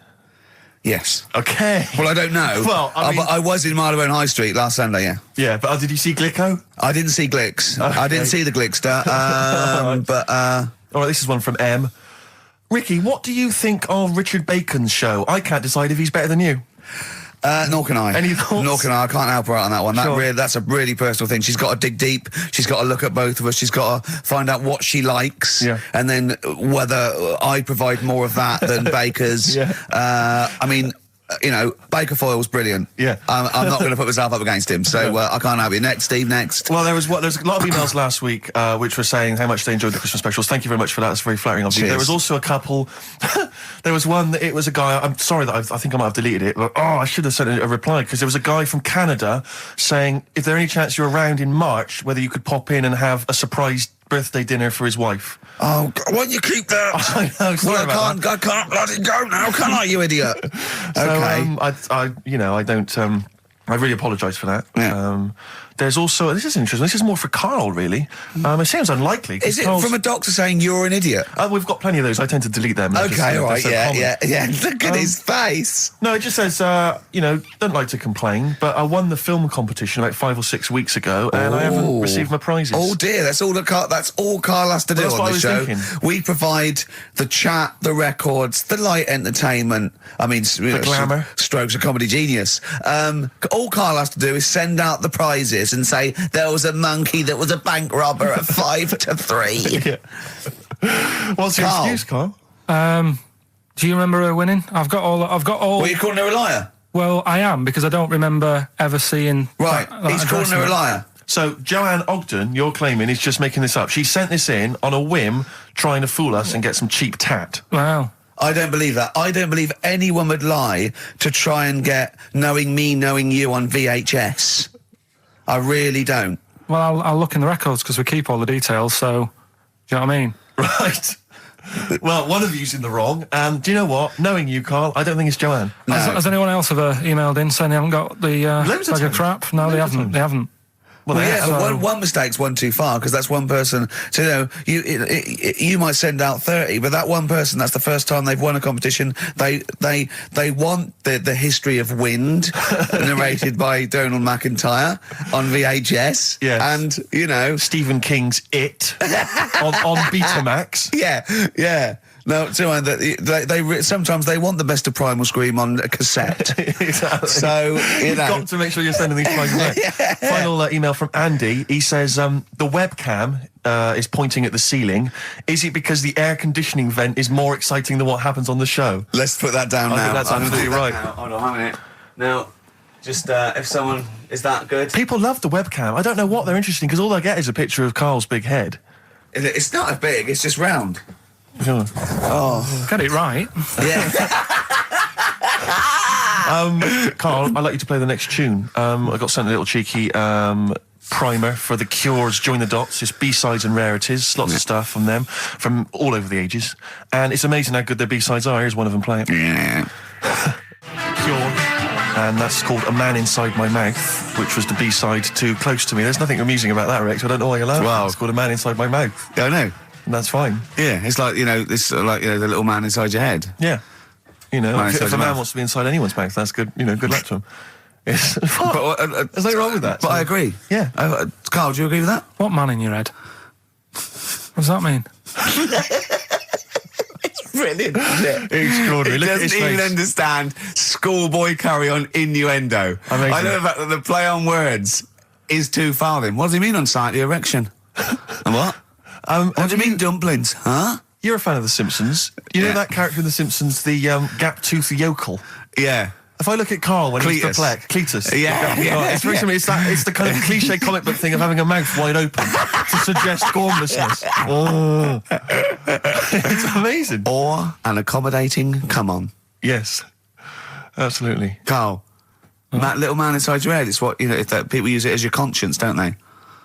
Yes. Okay. Well, I don't know. Well, I was in Marylebone High Street last Sunday, yeah. Yeah, but did you see Glicko? I didn't see Glicks. Okay. I didn't see the Glickster. But all right, this is one from M. Ricky, what do you think of Richard Bacon's show? I can't decide if he's better than you. Nor can I. Any thoughts? Nor can I. I can't help her out on that one. Sure. That's a really personal thing. She's got to dig deep. She's got to look at both of us. She's got to find out what she likes, and then whether I provide more of that than Baker's. Yeah. I mean, Baker Foyle's brilliant. Yeah. I'm not going to put myself up against him, so I can't have you. Next, Steve, next. Well, there's a lot of emails last week which were saying how much they enjoyed the Christmas specials. Thank you very much for that. That's very flattering of you. Cheers. There was also a couple. There was one that it was a guy. I'm sorry that I think I might have deleted it. But, I should have sent a reply because there was a guy from Canada saying if there any chance you're around in March, whether you could pop in and have a surprise birthday dinner for his wife. Oh, God, why don't you keep that? I know, sorry well, about I can't let it go now, can I, you idiot? So, Okay. I don't. I really apologise for that. Yeah. There's also, this is interesting, this is more for Karl, really. It seems unlikely. Is it from a doctor saying you're an idiot? We've got plenty of those. I tend to delete them. Okay, all right, yeah. yeah. Look at his face. No, it just says, don't like to complain, but I won the film competition about 5 or 6 weeks ago, and I haven't received my prizes. Oh dear, that's all Karl has to do on the show. We provide the chat, the records, the light entertainment. I mean, the glamour. Strokes of comedy genius. All Karl has to do is send out the prizes and say there was a monkey that was a bank robber at 5 to 3. Yeah. What's your excuse, Karl? Do you remember her winning? I've got all. Well, you're calling her a liar? Well, I am, because I don't remember ever seeing. Right, he's calling her a liar. So, Joanne Ogden, you're claiming, is just making this up. She sent this in on a whim, trying to fool us and get some cheap tat. Wow. I don't believe that. I don't believe anyone would lie to try and get Knowing Me, Knowing You on VHS. I really don't. Well, I'll look in the records because we keep all the details, so... Do you know what I mean? Right. Well, one of you's in the wrong, and do you know what? Knowing you, Karl, I don't think it's Joanne. No. Has anyone else ever emailed in saying they haven't got the bag of crap? No, they haven't. They haven't. Well, yeah, but one mistake's one too far, because that's one person. So, you might send out 30, but that one person, that's the first time they've won a competition. They want the history of Wind, narrated by Donald McIntyre on VHS. Yes. And, Stephen King's It on Betamax. Yeah. No, they sometimes they want the best of Primal Scream on a cassette. Exactly. So, You've got to make sure you're sending these prizes out. Yeah. Final email from Andy. He says, the webcam is pointing at the ceiling. Is it because the air conditioning vent is more exciting than what happens on the show? Let's put that down now. I think that's absolutely right. Hold on a minute. Now, just if someone... Is that good? People love the webcam. I don't know what they're interested in, because all I get is a picture of Karl's big head. It's not as big, it's just round. Oh. Get it right. Yeah. Karl, I'd like you to play the next tune. I got sent a little cheeky primer for The Cure's Join the Dots. It's B-sides and rarities, lots of stuff from them, from all over the ages. And it's amazing how good their B-sides are. Here's one of them playing. Yeah. Cure. And that's called A Man Inside My Mouth, which was the B-side to Close to Me. There's nothing amusing about that, Rex. I don't know why you're laughing. Wow. It's called A Man Inside My Mouth. I know. And that's fine. Yeah, it's like, the little man inside your head. Yeah. Man If inside a your man mouth. wants to be inside anyone's mouth, that's good, good luck to him. Yes. But, There's nothing wrong with that. But I agree. Yeah. Karl, do you agree with that? What man in your head? What does that mean? Brilliant. Extraordinary. He Look at doesn't his even face. understand schoolboy carry-on innuendo. Amazing. I know the fact that the play on words is too far then. What does he mean on slightly erection? And what? What do you mean dumplings? Huh? You're a fan of The Simpsons. You know that character in The Simpsons, the gap-toothed yokel? Yeah. If I look at Karl when he's Cletus. perplexed, Cletus. Yeah. It's very similar. It's the kind of cliche comic book thing of having a mouth wide open to suggest gormlessness. Oh. It's amazing. Or an accommodating come on. Yes, absolutely. Karl, that little man inside your head, it's what, people use it as your conscience, don't they?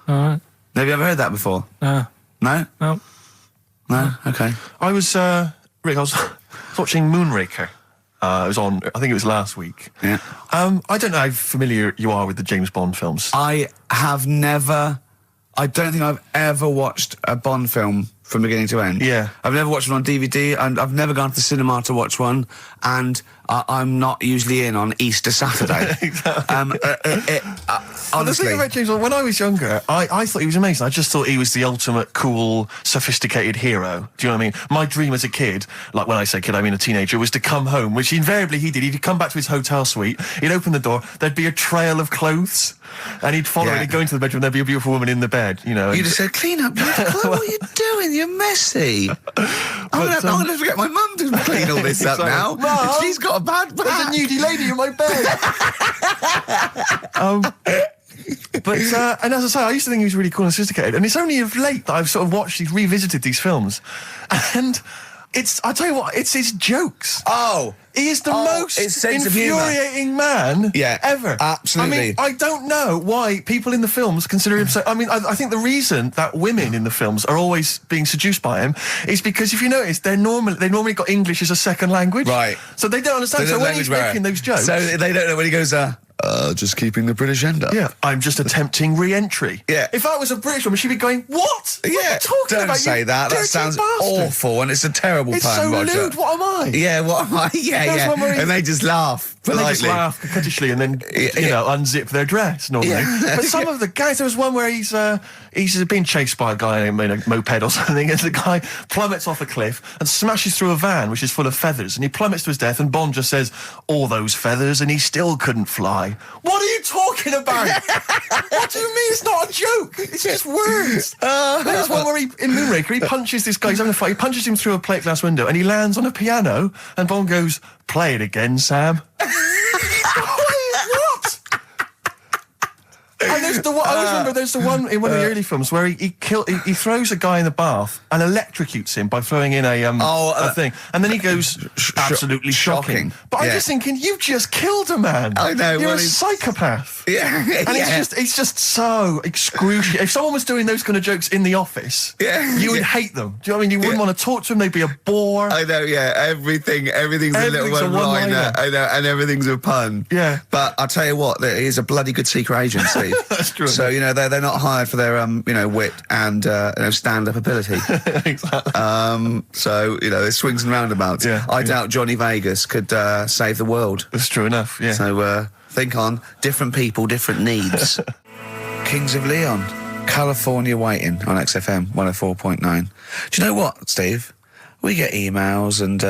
All right. Have you ever heard that before? No. No? No. No? Okay. I was, Rick, I was watching Moonraker. It was on, I think it was last week. Yeah. I don't know how familiar you are with the James Bond films. I don't think I've ever watched a Bond film from beginning to end. Yeah. I've never watched one on DVD, and I've never gone to the cinema to watch one, and I'm not usually in on Easter Saturday. Exactly. The Honestly. thing about James Bond, when I was younger, I thought he was amazing. I just thought he was the ultimate cool, sophisticated hero. Do you know what I mean? My dream as a kid, like when I say kid, I mean a teenager, was to come home, which invariably he did. He'd come back to his hotel suite, he'd open the door, there'd be a trail of clothes, and he'd follow it, he'd go into the bedroom, there'd be a beautiful woman in the bed, You'd have said, clean up, what are you doing? You're messy. I'm going to have to get my mum to clean all this up now. Mum? She's got got a bad back. There's a nudie lady in my bed. And as I say, I used to think he was really cool and sophisticated, and it's only of late that I've sort of revisited these films, and I tell you what, it's his jokes. Oh. He is the most sense infuriating man ever. Absolutely. I mean, I don't know why people in the films consider him so... I mean, I think the reason that women in the films are always being seduced by him is because, if you notice, they normally got English as a second language. Right. So they don't understand. So when he's making those jokes... So they don't know when he goes, just keeping the British end up. Yeah, I'm just attempting re-entry. Yeah. If I was a British woman, she'd be going, what? Yeah, what are you talking don't about? say that. That sounds awful, and it's a terrible pun, It's so Roger. lewd. What am I? Yeah, what am I? Yeah. And they just laugh politely. They just laugh coquettishly and then, unzip their dress normally. Yeah. But some of the guys, there was one where he's being chased by a guy in a moped or something, and the guy plummets off a cliff and smashes through a van which is full of feathers, and he plummets to his death, and Bond just says, all those feathers, and he still couldn't fly. What are you talking about? What do you mean? It's not a joke. It's just words. There's one where in Moonraker, he punches this guy, he's having a fight, he punches him through a plate glass window, and he lands on a piano, and Bond goes, play it again, Sam. What? And there's the one, I always remember there's the one in one of the early films where he throws a guy in the bath and electrocutes him by throwing in a thing, and then he goes absolutely shocking. But I'm just thinking, you just killed a man. I know. You're a psychopath. Yeah. And it's just so excruciating. If someone was doing those kind of jokes in the office, you would hate them. Do you know what I mean? You wouldn't want to talk to them. They'd be a bore. I know, everything's a little one-liner. I know, and everything's a pun. Yeah. But I'll tell you what, he's a bloody good secret agent, Steve. That's true. So, they're not hired for their, wit and, stand-up ability. Exactly. So, there's swings and roundabouts. Yeah, I doubt Johnny Vegas could save the world. That's true enough, yeah. So, think on different people, different needs. Kings of Leon, California Waiting on XFM 104.9. Do you know what, Steve? We get emails and,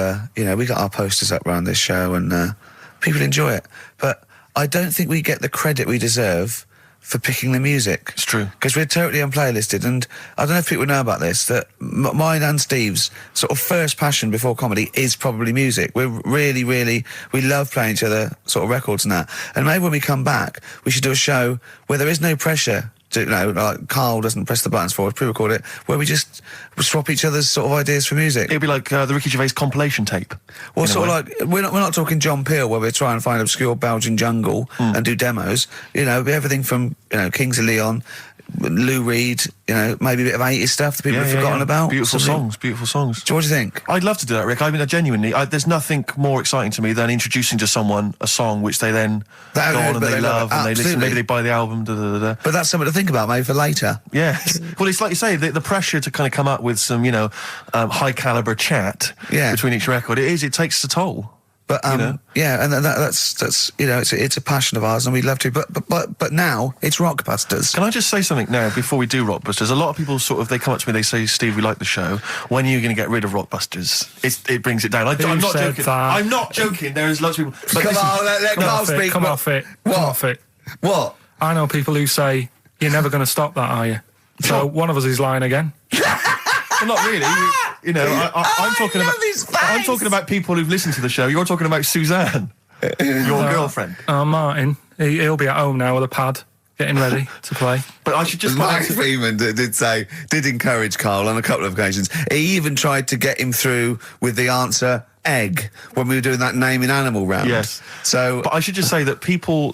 we got our posters up around this show and people enjoy it. But I don't think we get the credit we deserve for picking the music. It's true. Because we're totally unplaylisted, and I don't know if people know about this, that mine and Steve's sort of first passion before comedy is probably music. We're really, we love playing each other sort of records and that. And maybe when we come back, we should do a show where there is no pressure to, like Carl doesn't press the buttons for us, pre-record it, where we just swap each other's sort of ideas for music. It'd be like the Ricky Gervais compilation tape. Well, sort of like, we're not talking John Peel, where we try and find obscure Belgian jungle and do demos. It'd be everything from, Kings of Leon, Lou Reed, maybe a bit of 80s stuff that people have forgotten about. Beautiful songs. What do you think? I'd love to do that, Rick. I mean, genuinely, there's nothing more exciting to me than introducing to someone a song which they then go on and they love and they listen. Maybe they buy the album. But that's something to think about, maybe for later. Yeah. Well, it's like you say, the pressure to kind of come up with some, high caliber chat between each record. It takes a toll. But and that's it's a passion of ours, and we'd love to. But now it's Rockbusters. Can I just say something now before we do Rockbusters? A lot of people they come up to me, they say, "Steve, we like the show. When are you going to get rid of Rockbusters?" It brings it down. I'm not joking. I'm not joking. There's lots of people. Come on, let Carl speak. Come off it. What? Come off it. What? I know people who say you're never going to stop that, are you? So one of us is lying again. Well, not really. I'm talking about people who've listened to the show. You're talking about Suzanne, your girlfriend. Martin, he'll be at home now with a pad, getting ready to play. But I should just... Mike Freeman did encourage Carl on a couple of occasions. He even tried to get him through with the answer egg when we were doing that naming animal round. Yes. So, but I should just say that people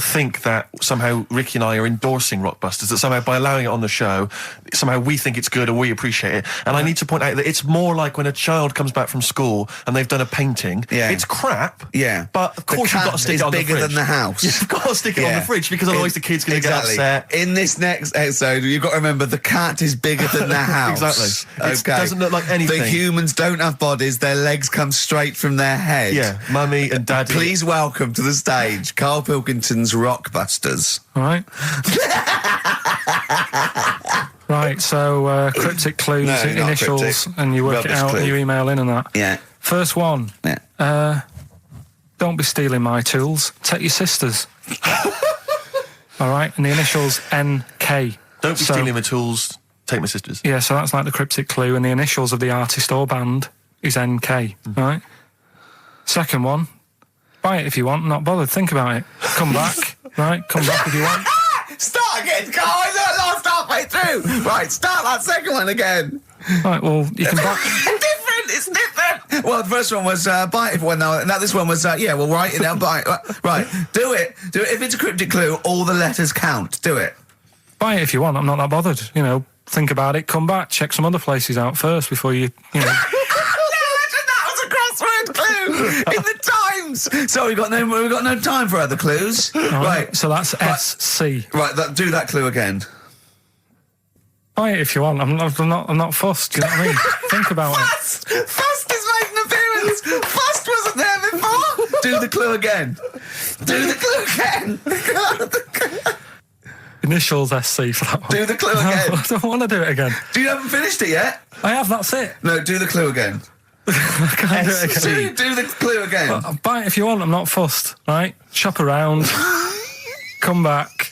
think that somehow Ricky and I are endorsing Rockbusters, that somehow by allowing it on the show, somehow we think it's good and we appreciate it. And I need to point out that it's more like when a child comes back from school and they've done a painting. Yeah. It's crap. Yeah. But of course you've got to stick it on the fridge. Bigger than the house. You've got to stick it on the fridge because otherwise the kid's going to get upset. In this next episode, you've got to remember the cat is bigger than the house. Exactly. It doesn't look like anything. The humans don't have bodies. Their legs come straight from their head. Yeah, Mummy and Daddy. Please welcome to the stage Karl Pilkington's Rockbusters. All right. Right, so cryptic clues, initials, cryptic. And you work it out and you email in and that. Yeah. First one. Yeah. Don't be stealing my tools. Take your sister's. All right, and the initials NK. Don't be stealing my tools. Take my sister's. Yeah, so that's like the cryptic clue, and the initials of the artist or band is NK. Right. Second one, buy it if you want, not bothered, think about it. Come back, right? Come back if you want. Start again, Carl. I lost halfway through. Right, start that second one again. Right, well, you can buy... It's different. Well, the first one was buy it if one. Now this one was we'll write it down. Buy it. Right, do it. If it's a cryptic clue, all the letters count. Do it. Buy it if you want, I'm not that bothered. You know, think about it, come back, check some other places out first before you know... That was a crossword clue in the Times. So we've got no time for other clues. Right. So that's SC. Right, do that clue again. Buy it if you want. I'm not fussed. Do you know what I mean? Think about it. Fust is making an appearance. Fust wasn't there before. Do the clue again. Do the clue again. Initials SC for that one. Do the clue again. I don't want to do it again. You haven't finished it yet? I have. That's it. No, do the clue again. I can't do it again. Do the clue again. Buy it if you want. I'm not fussed. Right? Shop around. Come back.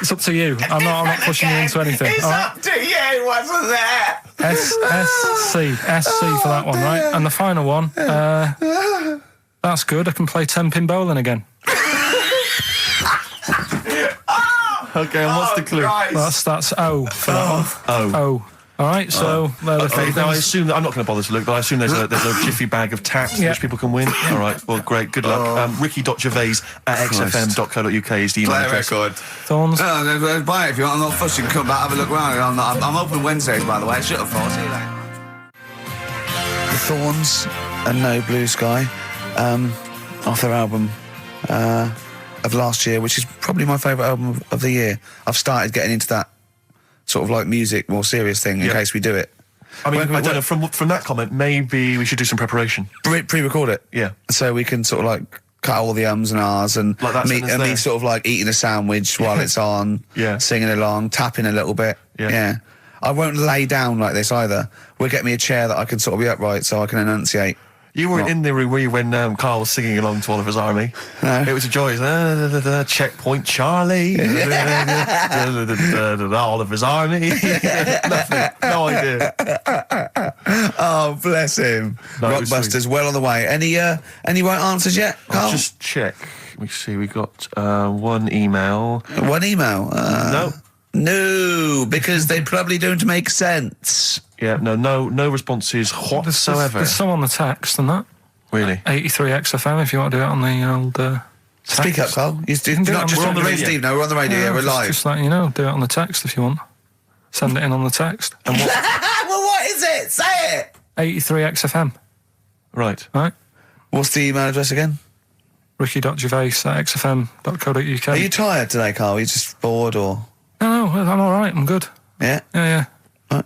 It's up to you. I'm not pushing you into anything. It's up to you, wasn't there? SC for that one, right? And the final one, that's good. I can play 10-pin bowling again. Okay, and what's the clue? That's O for that one. O. All right, so okay. Now I assume that I'm not going to bother to look, but I assume there's a jiffy bag of taps which people can win. All right, well, great, good luck. Ricky.Gervais at xfm.co.uk is the email address. Record. Thorns. No, buy it if you want. I'm not fussing. Come back, have a look around. I'm open Wednesdays, by the way. Shut up, for. See you later. The Thorns and No Blue Sky, off their album of last year, which is probably my favourite album of the year. I've started getting into that sort of like music, more serious thing in case we do it. I mean, I don't know, from that comment, maybe we should do some preparation. Pre-record it. Yeah. So we can sort of like cut all the ums and ahs and like me sort of like eating a sandwich while it's on, singing along, tapping a little bit. Yeah. I won't lay down like this either. We'll get me a chair that I can sort of be upright so I can enunciate. You weren't in the room, were you, when Carl was singing along to Oliver's Army? No. It was a joy. Checkpoint Charlie. Oliver's Army. Nothing. No idea. Oh, bless him. No, Rockbusters, well on the way. Any right answers yet, Carl? I'll just check. Let me see. We got one email. One email? No. No, because they probably don't make sense. Yeah, no responses whatsoever. There's some on the text and that. Really? 83 XFM if you want to do it on the old text. Speak up, Carl. We're on the radio. Steve, no, we're on the radio. Yeah, we're live. Just letting you know, do it on the text if you want. Send it in on the text. And well, what is it? Say it. 83 XFM. Right. What's the email address again? Ricky.Gervais at xfm.co.uk. Are you tired today, Carl? Are you just bored or...? No, I'm all right. I'm good. Yeah? Yeah. Right.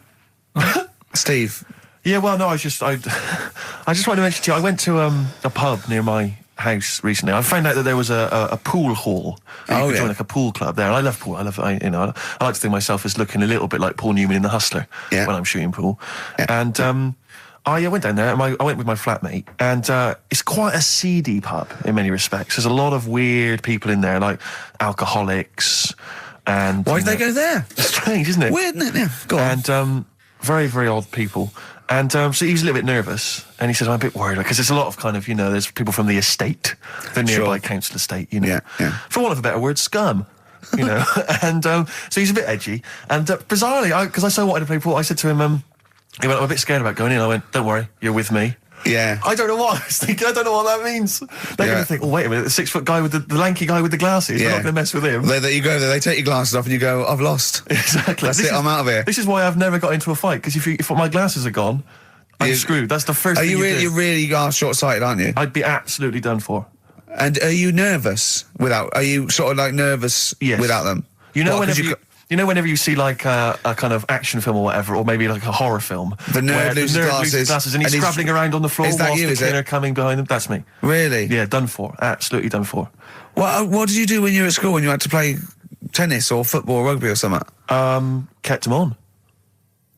Steve? Yeah, well, no, I just wanted to mention to you, I went to a pub near my house recently. I found out that there was a pool hall. You could join like a pool club there. And I love pool. I like to think of myself as looking a little bit like Paul Newman in The Hustler when I'm shooting pool. Yeah. And I went down there, and I went with my flatmate, and it's quite a seedy pub in many respects. There's a lot of weird people in there, like alcoholics. And why did they go there? It's strange, isn't it? Weird, isn't it? Yeah, go on. And very, very odd people. And so he was a little bit nervous, and he said, I'm a bit worried, because there's a lot of kind of, there's people from the estate, the nearby council estate, Yeah. For want of a better word, scum, And so he's a bit edgy. And bizarrely, because I so wanted to play pool, I said to him, he went, I'm a bit scared about going in. I went, don't worry, you're with me. Yeah. I don't know what I was thinking. I don't know what that means. They're going to think, oh, wait a minute, the 6-foot guy with the lanky guy with the glasses. They're not going to mess with him. You go there, they take your glasses off and you go, I've lost. Exactly. I'm out of here. This is why I've never got into a fight, because if my glasses are gone, I'm screwed. That's the first thing you do. You really are short-sighted, aren't you? I'd be absolutely done for. And are you nervous are you sort of like nervous without them? Whenever you see like a kind of action film or whatever, or maybe like a horror film, the nerd loses glasses and he's scrabbling around on the floor whilst the cleaner coming behind him. That's me. Really? Yeah, done for. Absolutely done for. What did you do when you were at school, when you had to play tennis or football or rugby or something? Kept them on.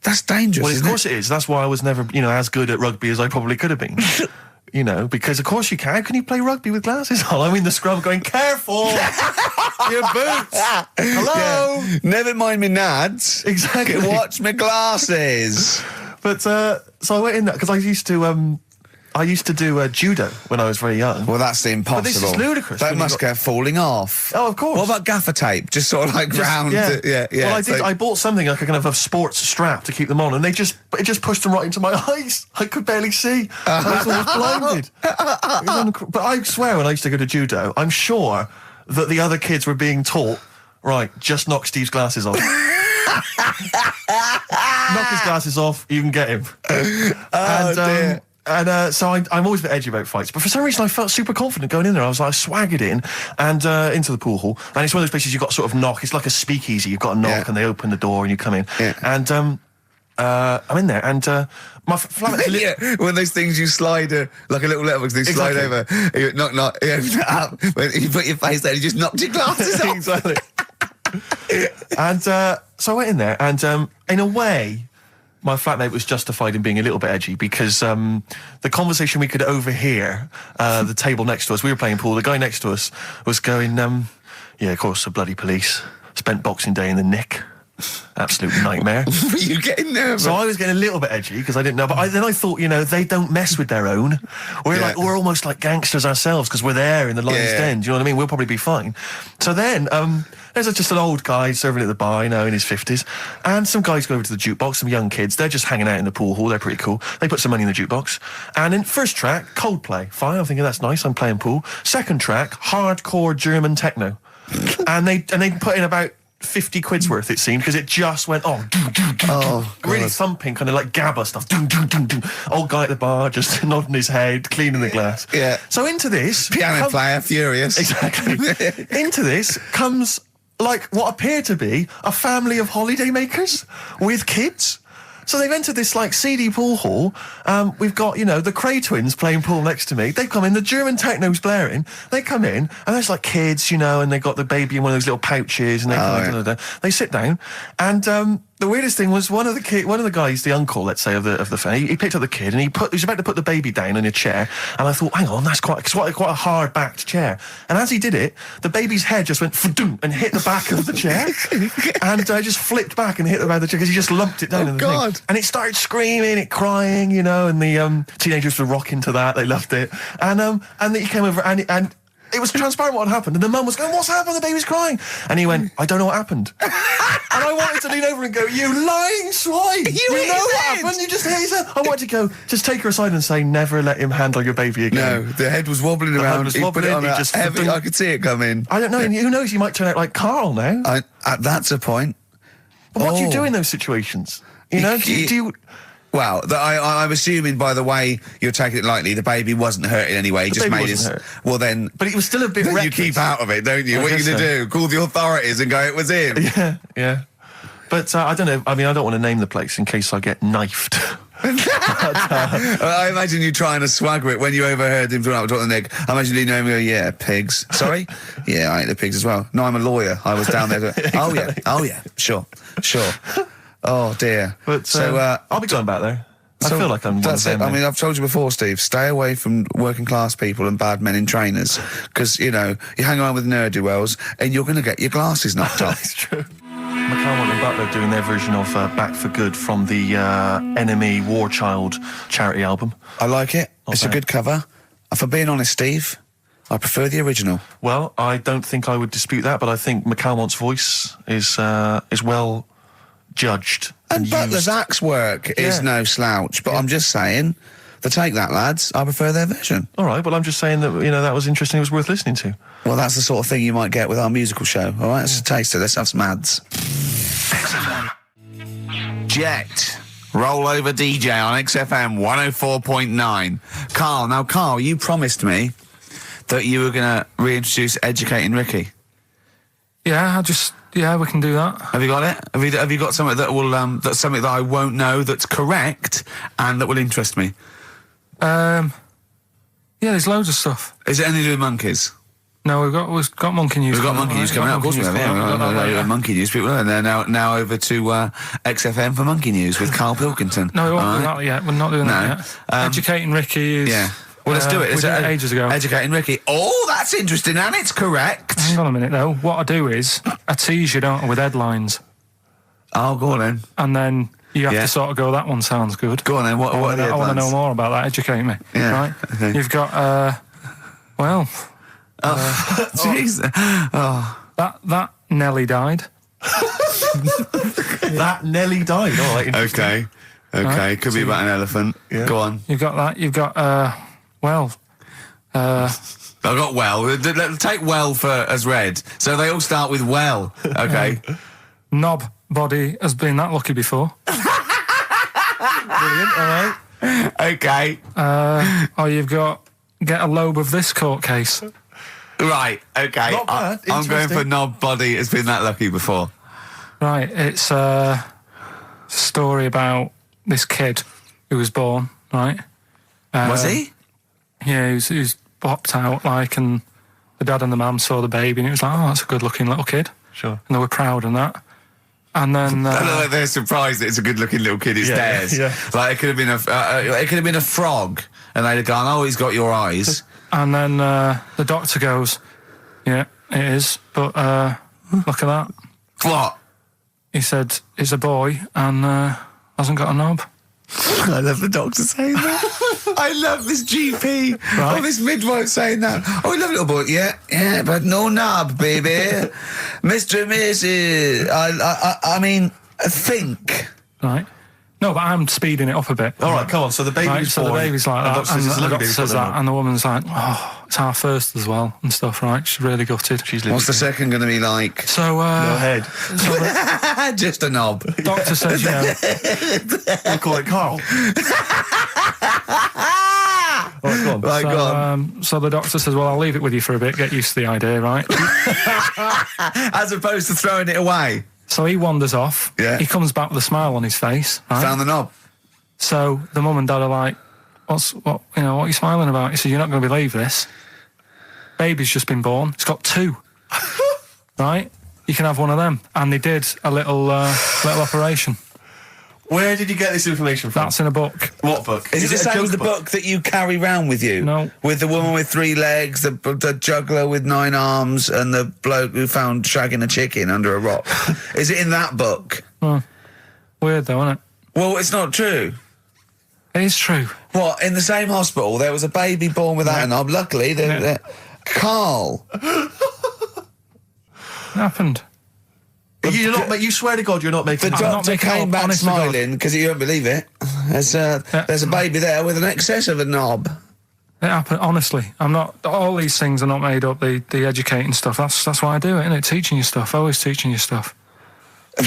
That's dangerous, Well, of course it is. That's why I was never, as good at rugby as I probably could have been. Because of course you can. How can you play rugby with glasses on? I'm in the scrum going, careful! Your boots! Hello! Yeah. Never mind me nads. Exactly. Watch my glasses. But, so I went in there, because I used to, I used to do judo when I was very young. Well, that's impossible. But this is ludicrous. That must go falling off. Oh, of course. What about gaffer tape? Just sort of like round. Yeah. Well, I did. I bought something like a kind of a sports strap to keep them on, and it just pushed them right into my eyes. I could barely see. I was almost blinded. But I swear, when I used to go to judo, I'm sure that the other kids were being taught, right, just knock Steve's glasses off. Knock his glasses off, you can get him. Dear. So I'm always a bit edgy about fights, but for some reason I felt super confident going in there. I was like, I swaggered in and into the pool hall, and it's one of those places you've got to sort of knock. It's like a speakeasy. You've got to knock, and they open the door and you come in. Yeah. And I'm in there, and my flatmate. One of those things you slide like a little letterbox. They slide over. You knock. You open it up. When you put your face there, you just knocked your glasses off. Exactly. And so I went in there, and in a way, my flatmate was justified in being a little bit edgy because the conversation we could overhear, the table next to us, we were playing pool, the guy next to us was going, yeah, of course, the bloody police. Spent Boxing Day in the Nick. Absolute nightmare. Were you getting nervous? So I was getting a little bit edgy because I didn't know, but then I thought, they don't mess with their own. We're almost like gangsters ourselves because we're there in the lion's den. Do you know what I mean? We'll probably be fine. So then there's just an old guy serving at the bar, in his 50s, and some guys go over to the jukebox, some young kids. They're just hanging out in the pool hall. They're pretty cool. They put some money in the jukebox, and in first track, Coldplay. Fine, I'm thinking that's nice. I'm playing pool. Second track, hardcore German techno, and they put in about 50 quid's worth, it seemed, because it just went on. Really thumping, kind of like GABA stuff. Old guy at the bar just nodding his head, cleaning the glass. Yeah. So into this, piano player, furious. Exactly. Into this comes like what appeared to be a family of holidaymakers with kids. So they've entered this like seedy pool hall. We've got, the Cray twins playing pool next to me. They've come in, the German techno's blaring. They come in, and there's like kids, and they've got the baby in one of those little pouches, and they sit down, and the weirdest thing was one of the guys, the uncle, let's say, of the family, he picked up the kid and he was about to put the baby down in a chair, and I thought, hang on, that's quite a hard backed chair. And as he did it, the baby's head just went and hit the back of the chair, and just flipped back and hit the back of the chair because he just lumped it down in the thing. And it started screaming, it crying, and the teenagers were rocking to that. They loved it, and he came over and it was transparent what had happened, and the mum was going, "What's happened? The baby's crying." And he went, "I don't know what happened." And I wanted to lean over and go, "You lying swine! You know what happened? You just hit his head." I wanted to go, just take her aside and say, "Never let him handle your baby again." No, the head was wobbling around. He put it on just heavy. I could see it coming. I don't know. Who knows? You might turn out like Karl now. That's a point. But what do you do in those situations? Do you Well, I'm assuming by the way you're taking it lightly, the baby wasn't hurt in any way. Just made his. Well, then. But it was still a bit. Then you keep out of it, don't you? What are you going to do? Call the authorities and go, "It was him." Yeah. But I don't know. I mean, I don't want to name the place in case I get knifed. I imagine you trying to swagger it when you overheard him talking about the Nick. I imagine you know him go, "Yeah, pigs." Sorry? Yeah, I ate the pigs as well. No, I'm a lawyer. I was down there. Exactly. Oh yeah. Sure. Oh dear. But I'll be going back there. I feel like I'm. That's it. I mean, I've told you before, Steve. Stay away from working class people and bad men in trainers, because you hang around with ne'er-do-wells and you're going to get your glasses knocked off. That's true. McCallum and Butler doing their version of "Back for Good" from the Enemy War Child charity album. I like it. It's a good cover. For being honest, Steve, I prefer the original. Well, I don't think I would dispute that, but I think McCalmont's voice is well judged. And Butler's axe work is no slouch, but I'm just saying, take that, lads. I prefer their version. All right, well, I'm just saying that, that was interesting, it was worth listening to. Well, that's the sort of thing you might get with our musical show, all right? It's a taster. Let's have some ads. Jet. Rollover DJ on XFM 104.9. Karl, you promised me that you were going to reintroduce Educating Ricky. Yeah, we can do that. Have you got it? Have you got something that will that's something that I won't know that's correct and that will interest me? Yeah, there's loads of stuff. Is it anything to do with monkeys? No, we've got monkey news. We've got monkey news coming out. Of course we have. Yeah, monkey news people. And they're now over to XFM for monkey news with Karl Pilkington. No, we won't do that yet. We're not doing that yet. Educating Ricky is. Yeah. Well, let's do it. We did it ages ago. Educating Ricky. Oh, that's interesting, and it's correct. Hang on a minute, though. What I do is I tease you, don't I, with headlines. Oh, go on then. And then You have Yeah. to sort of go, that one sounds good. Go on then, what I are want the to know headlines? more about that. Educate me. Yeah, Right? okay. You've got, Jeez. Oh. that Nelly died. That Nelly died. All right. interesting. Okay. Could be about an elephant. Yeah. Go on. You've got that. You've got, I got well. Take well for as read. So they all start with well. Okay. Knob body has been that lucky before. Brilliant. All right. Okay. Or you've got get a lobe of this court case. Right. Okay. Not bad. I'm going for Interesting. knob body has been that lucky before. Right, it's a story about this kid who was born, right? Was he? Yeah, he was popped out, like, and the dad and the mum saw the baby, and it was like, oh, that's a good-looking little kid. Sure. And they were proud and that. And then... I don't know, they're surprised that it's a good-looking little kid. It's Yeah, theirs. yeah. Like it could have been a frog, and they'd have gone, "Oh, he's got your eyes." And then the doctor goes, yeah, it is, but look at that. What? He said, it's a boy and hasn't got a knob. I love the doctor saying that. I love this GP. Right. Oh, this midwife saying that. Oh, I love little boy. Yeah, but no knob, baby. Mr. and Mrs. I mean, think. Right. No, but I'm speeding it up a bit. All right. Come on. So the baby's Right, so the born, baby's like that, and and the the doctor says that, and the woman's like, oh, it's our first as well, and stuff, right? She's really gutted. She's What's the second going to be like? So, no head. so the Just a knob. doctor says, you know, We'll call it Carl. All right, go on. Right, go on. so the doctor says, well, I'll leave it with you for a bit, get used to the idea, right? As opposed to throwing it away. So he wanders off. Yeah. He comes back with a smile on his face, right? Found the knob. So the mum and dad are like, what are you smiling about? He said, you're not going to believe this. Baby's just been born. It's got 2. Right? You can have one of them. And they did a little operation. Where did you get this information from? That's in a book. What book? Is it the a same joke as the book that you carry round with you? No. With the woman with 3 legs, the juggler with 9 arms, and the bloke who found shagging a chicken under a rock. Is it in that book? Weird though, isn't it? Well, it's not true. It is true. What, in the same hospital, there was a baby born without a knob. Luckily, Carl. It happened. You're not. You swear to God, you're not making. The I'm not doctor making it came up, back honest to God. smiling because you won't believe it. There's a baby there with an excess of a knob. It happened, honestly. I'm not, all these things are not made up, the educating stuff. That's why I do it, innit? Teaching you stuff, always teaching you stuff. All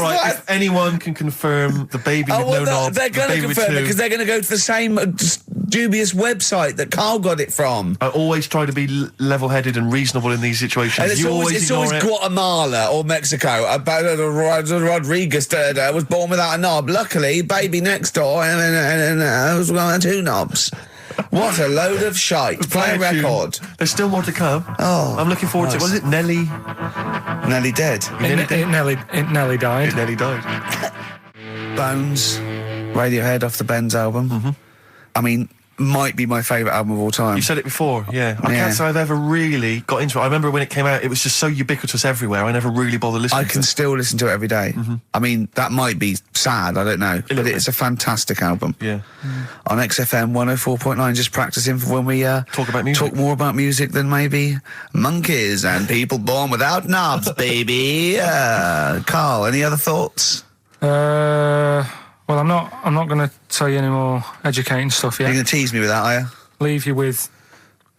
right. If anyone can confirm the baby with no knob, they're going to confirm it because they're going to go to the same dubious website that Carl got it from. I always try to be level-headed and reasonable in these situations. And it's always ignore it. Guatemala or Mexico. Rodriguez was born without a knob. Luckily, baby next door and was one 2 knobs. What a load of shite. Play a record. There's still more to come. Oh, I'm looking forward to it. Was it Nelly? Nearly dead. It nearly died. Nelly died. Bones, Radiohead off the Benz album. I mean, might be my favourite album of all time. You said it before, yeah. I Yeah. can't say I've ever really got into it. I remember when it came out, it was just so ubiquitous everywhere. I never really bothered listening I to can it. still listen to it every day. I mean, that might be sad, I don't know. But it's a fantastic album. Yeah. On XFM 104.9, just practicing for when we Talk about music. talk more about music than maybe monkeys and people born without knobs, baby. Carl, any other thoughts? Well, I'm not going to tell you any more educating stuff You're yet. going to tease me with that, are you? Leave you with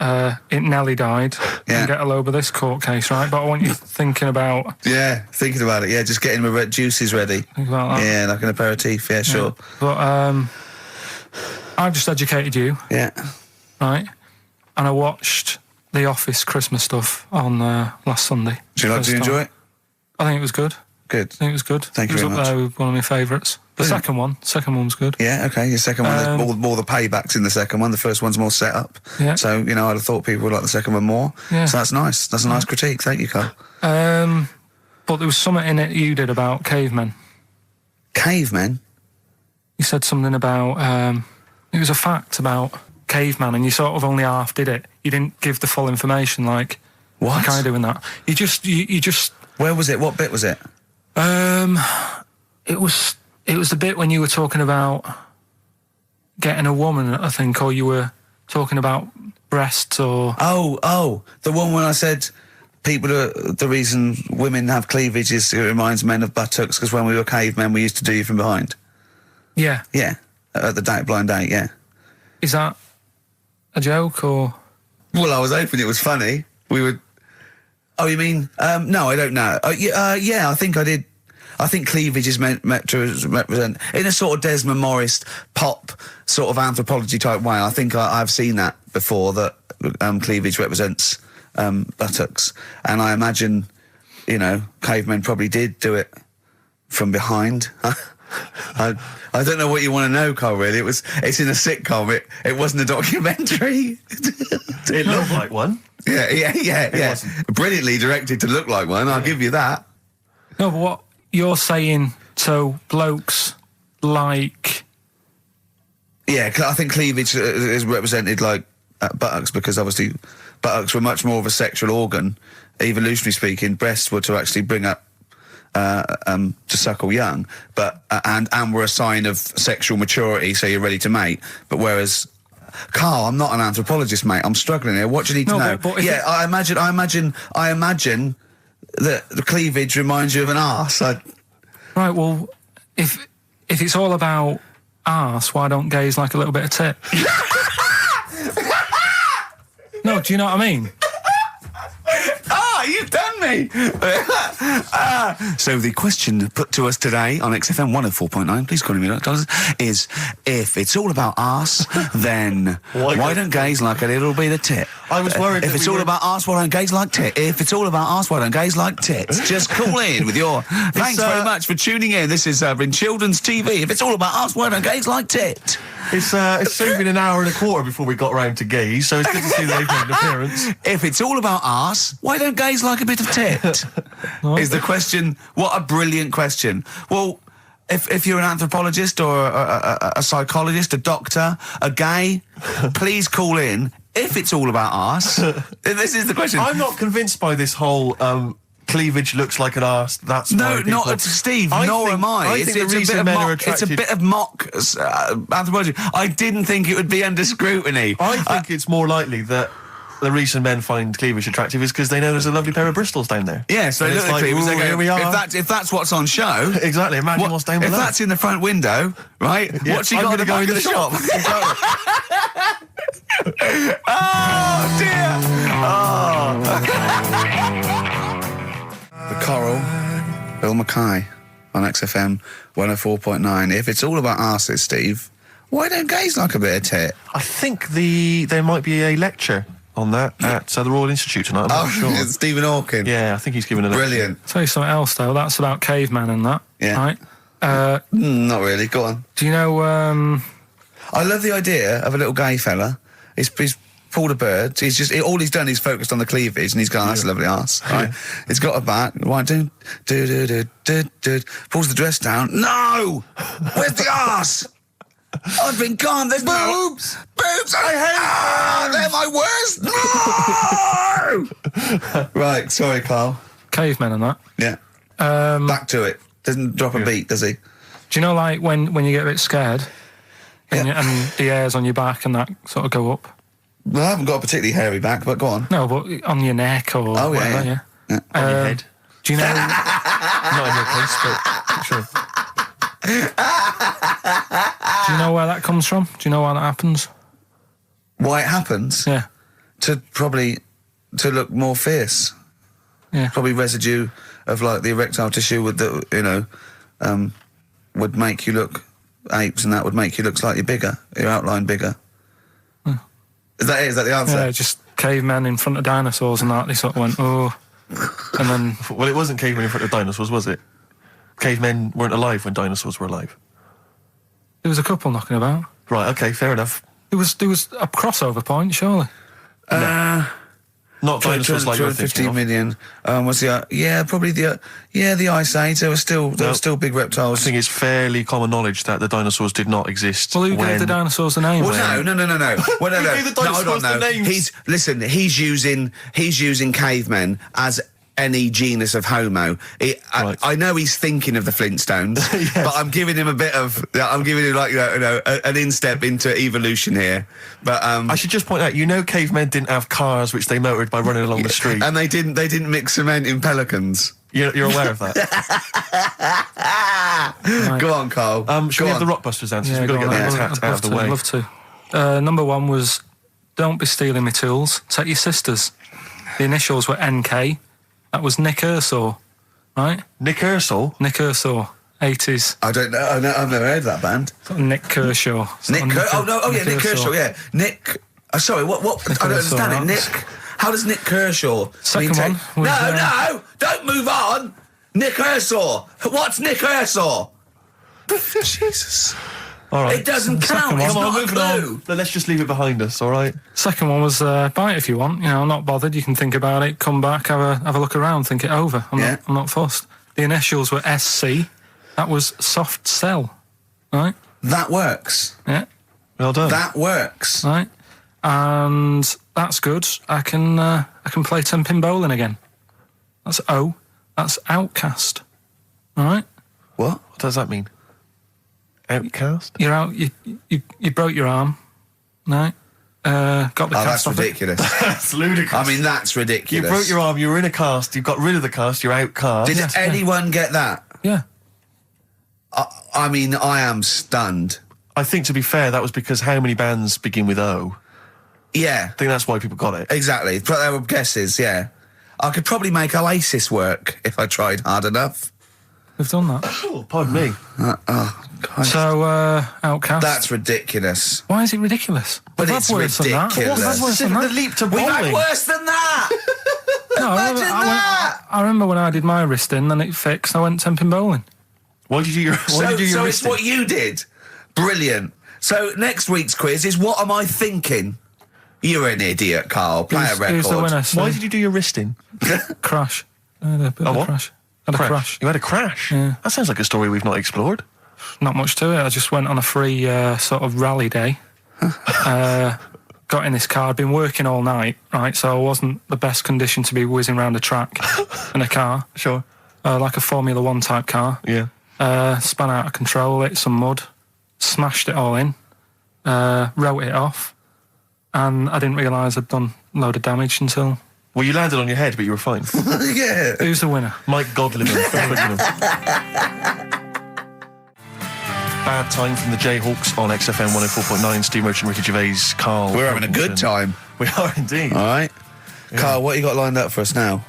it Nelly died Yeah. and get a load of this court case, right? But I want you thinking about Yeah, thinking about it. Yeah, just getting my juices ready. think about that. Yeah, like an aperitif. Yeah, sure. But I've just educated you, Yeah. right? And I watched The Office Christmas stuff on last Sunday. Do you like to enjoy it? I think it was good. Good. I think it was good. Thank you it very was much. up there with one of my favourites. The second one was good. Yeah, okay. Your second one, more the paybacks in the second one. The first one's more set up. Yeah. So, I'd have thought people would like the second one more. Yeah. So that's nice. That's a nice critique. Thank you, Carl. But there was something in it you did about cavemen. Cavemen? You said something about it was a fact about caveman, and you sort of only half did it. You didn't give the full information, like What? like I do in that. You just Where was it? What bit was it? It was the bit when you were talking about getting a woman, I think, or you were talking about breasts or... Oh, the one when I said the reason women have cleavage is it reminds men of buttocks because when we were cavemen we used to do you from behind. Yeah. Yeah, at the blind date, yeah. Is that a joke or...? Well, I was hoping it was funny. We would... Oh, you mean... no, I don't know. Yeah, I think I did... I think cleavage is meant to represent, in a sort of Desmond Morris pop sort of anthropology type way. I think I've seen that before, that cleavage represents buttocks. And I imagine, cavemen probably did do it from behind. I don't know what you want to know, Carl, really. It's in a sitcom. It wasn't a documentary. It looked like one. Yeah. Brilliantly directed to look like one, I'll give you that. No, but what you're saying, so blokes like... Yeah, I think cleavage is represented like buttocks because obviously buttocks were much more of a sexual organ. Evolutionary speaking, breasts were to actually bring up to suckle young, but and were a sign of sexual maturity, so you're ready to mate. But whereas, Carl, I'm not an anthropologist, mate. I'm struggling here. What do you need to know? But yeah, I imagine that the cleavage reminds you of an arse. Right. Well, if it's all about arse, why don't gays like a little bit of tit? No, do you know what I mean? You've done me! So the question put to us today on XFM 104.9, please call me $, is if it's all about arse, then why don't gays like a little bit of tit? I was worried if it's all about arse, why don't gays like tit? If it's all about arse, why don't gays like tits? Just call in with your... Thanks very much for tuning in. This is in children's TV. If it's all about arse, why don't gays like tit? It's soon been an hour and a quarter before we got round to gays, so it's good to see they've made an appearance. If it's all about arse, why don't gays like a bit of tit? Is the question. What a brilliant question. Well, if you're an anthropologist or a psychologist, a doctor, a gay, please call in. If it's all about arse, this is the question. I'm not convinced by this whole... cleavage looks like an arse. That's not Steve. Nor am I. It's a bit of mock anthropology. I didn't think it would be under scrutiny. I think it's more likely that the reason men find cleavage attractive is because they know there's a lovely pair of Bristols down there. Yeah, so they look at cleavage. They go, here we are. If that's what's on show, exactly. Imagine what's down below. If that's in the front window, right? Yeah, what's he got to go in the shop? Oh dear. The Coral, Bill Mackay on XFM 104.9. If it's all about arses, Steve, why don't gays like a bit of tit? I think there might be a lecture on that at the Royal Institute tonight. I'm not sure. Stephen Hawking. Yeah, I think he's given a lecture. Brilliant. I'll tell you something else, though. That's about cavemen and that. Yeah. Right? Not really. Go on. Do you know... I love the idea of a little gay fella. He's pulled a bird. All he's done is focused on the cleavage, and he's gone, that's a lovely arse. Right? He's got a bat. Right, pulls the dress down. No! Where's the arse? I've been gone. There's boobs. Boobs. They're my worst. No! Right. Sorry, Carl. Cavemen and that. Yeah. Back to it. Doesn't drop a beat, does he? Do you know, like when you get a bit scared, and the hairs on your back and that sort of go up? Well, I haven't got a particularly hairy back, but go on. No, but on your neck or whatever. Yeah. On your head. Do you know? Not in your case, but sure. Do you know where that comes from? Do you know why that happens? Why it happens? Yeah. To look more fierce. Yeah. Probably residue of like the erectile tissue would make you look apes, and that would make you look slightly bigger, your outline bigger. Is that it? Is that the answer? Yeah, just cavemen in front of dinosaurs and that. They sort of went, oh. And then... Well, it wasn't cavemen in front of dinosaurs, was it? Cavemen weren't alive when dinosaurs were alive. There was a couple knocking about. Right, okay, fair enough. There was a crossover point, surely. Not dinosaurs like you're thinking 15 of. million. Was the probably the Ice Age. There were still big reptiles. I think it's fairly common knowledge that the dinosaurs did not exist. Well, who gave the dinosaurs the name? Well, no. Well, no. Who gave the dinosaurs the names? He's using cavemen as any genus of Homo. I know he's thinking of the Flintstones, Yes. but I'm giving him I'm giving him like an instep into evolution here. But I should just point out, cavemen didn't have cars which they motored by running along the street. and they didn't mix cement in pelicans. You're aware of that? Right. Go on, Carl. Should we have the Rockbusters answers? We've got to get that attacked out of the way. I'd love to. Number one was, don't be stealing my tools. Take your sister's. The initials were NK. That was Nick Ursaw, right? Nick Ursaw? Nick Ursaw, 80s. I don't know. I've never heard of that band. Nick Kershaw. Nick Kershaw, yeah. Nick... sorry, what? Nick I don't Ursaw, understand it. Nick... How does Nick Kershaw... Second one was, No! Don't move on! Nick Ursaw! What's Nick Ursaw? Jesus... All right. It doesn't count. It's not a clue. Let's just leave it behind us, all right? Second one was buy it if you want. I'm not bothered. You can think about it, come back, have a look around, think it over. I'm not fussed. The initials were SC. That was soft sell, right? That works. Yeah. Well done. That works. Right. And that's good. I can play 10-pin bowling again. That's O. That's outcast. All right. What? What does that mean? Outcast? You're out. You broke your arm, right? Got the cast that's off ridiculous. That's ludicrous. I mean, that's ridiculous. You broke your arm, you were in a cast, you got rid of the cast, you're outcast. Did anyone get that? Yeah. I mean, I am stunned. I think, to be fair, that was because how many bands begin with O? Yeah. I think that's why people got it. Exactly. But there were guesses, yeah. I could probably make Oasis work if I tried hard enough. We've done that. Oh, pardon me. So, outcast. That's ridiculous. Why is it ridiculous? But We've it's had worse than that. ridiculous. We've had worse than The that. leap to We've had bowling. worse than that! No, Imagine that! I remember when I did my wristing and it fixed, I went 10-pin bowling. Why did you do your So wristing? it's what you did. Brilliant. So next week's quiz is, what am I thinking? You're an idiot, Carl. Play a record. Who's the winner? Why did you do your wristing? Crash. I had a bit of a what? crash. Had a crash. You had a crash? Yeah. That sounds like a story we've not explored. Not much to it. I just went on a free sort of rally day. Got in this car. I'd been working all night, right? So I wasn't the best condition to be whizzing around a track in a car. Sure. Like a Formula 1 type car. Yeah. Spun out of control, hit some mud, smashed it all in, wrote it off, and I didn't realise I'd done a load of damage until... Well, you landed on your head, but you were fine. Yeah. Who's the winner? Mike Godliman. Bad Time from the Jayhawks on XFM 104.9. Steve Merchant, Ricky Gervais, Karl. We're having a good time. We are indeed. All right. Yeah. Carl, what you got lined up for us now?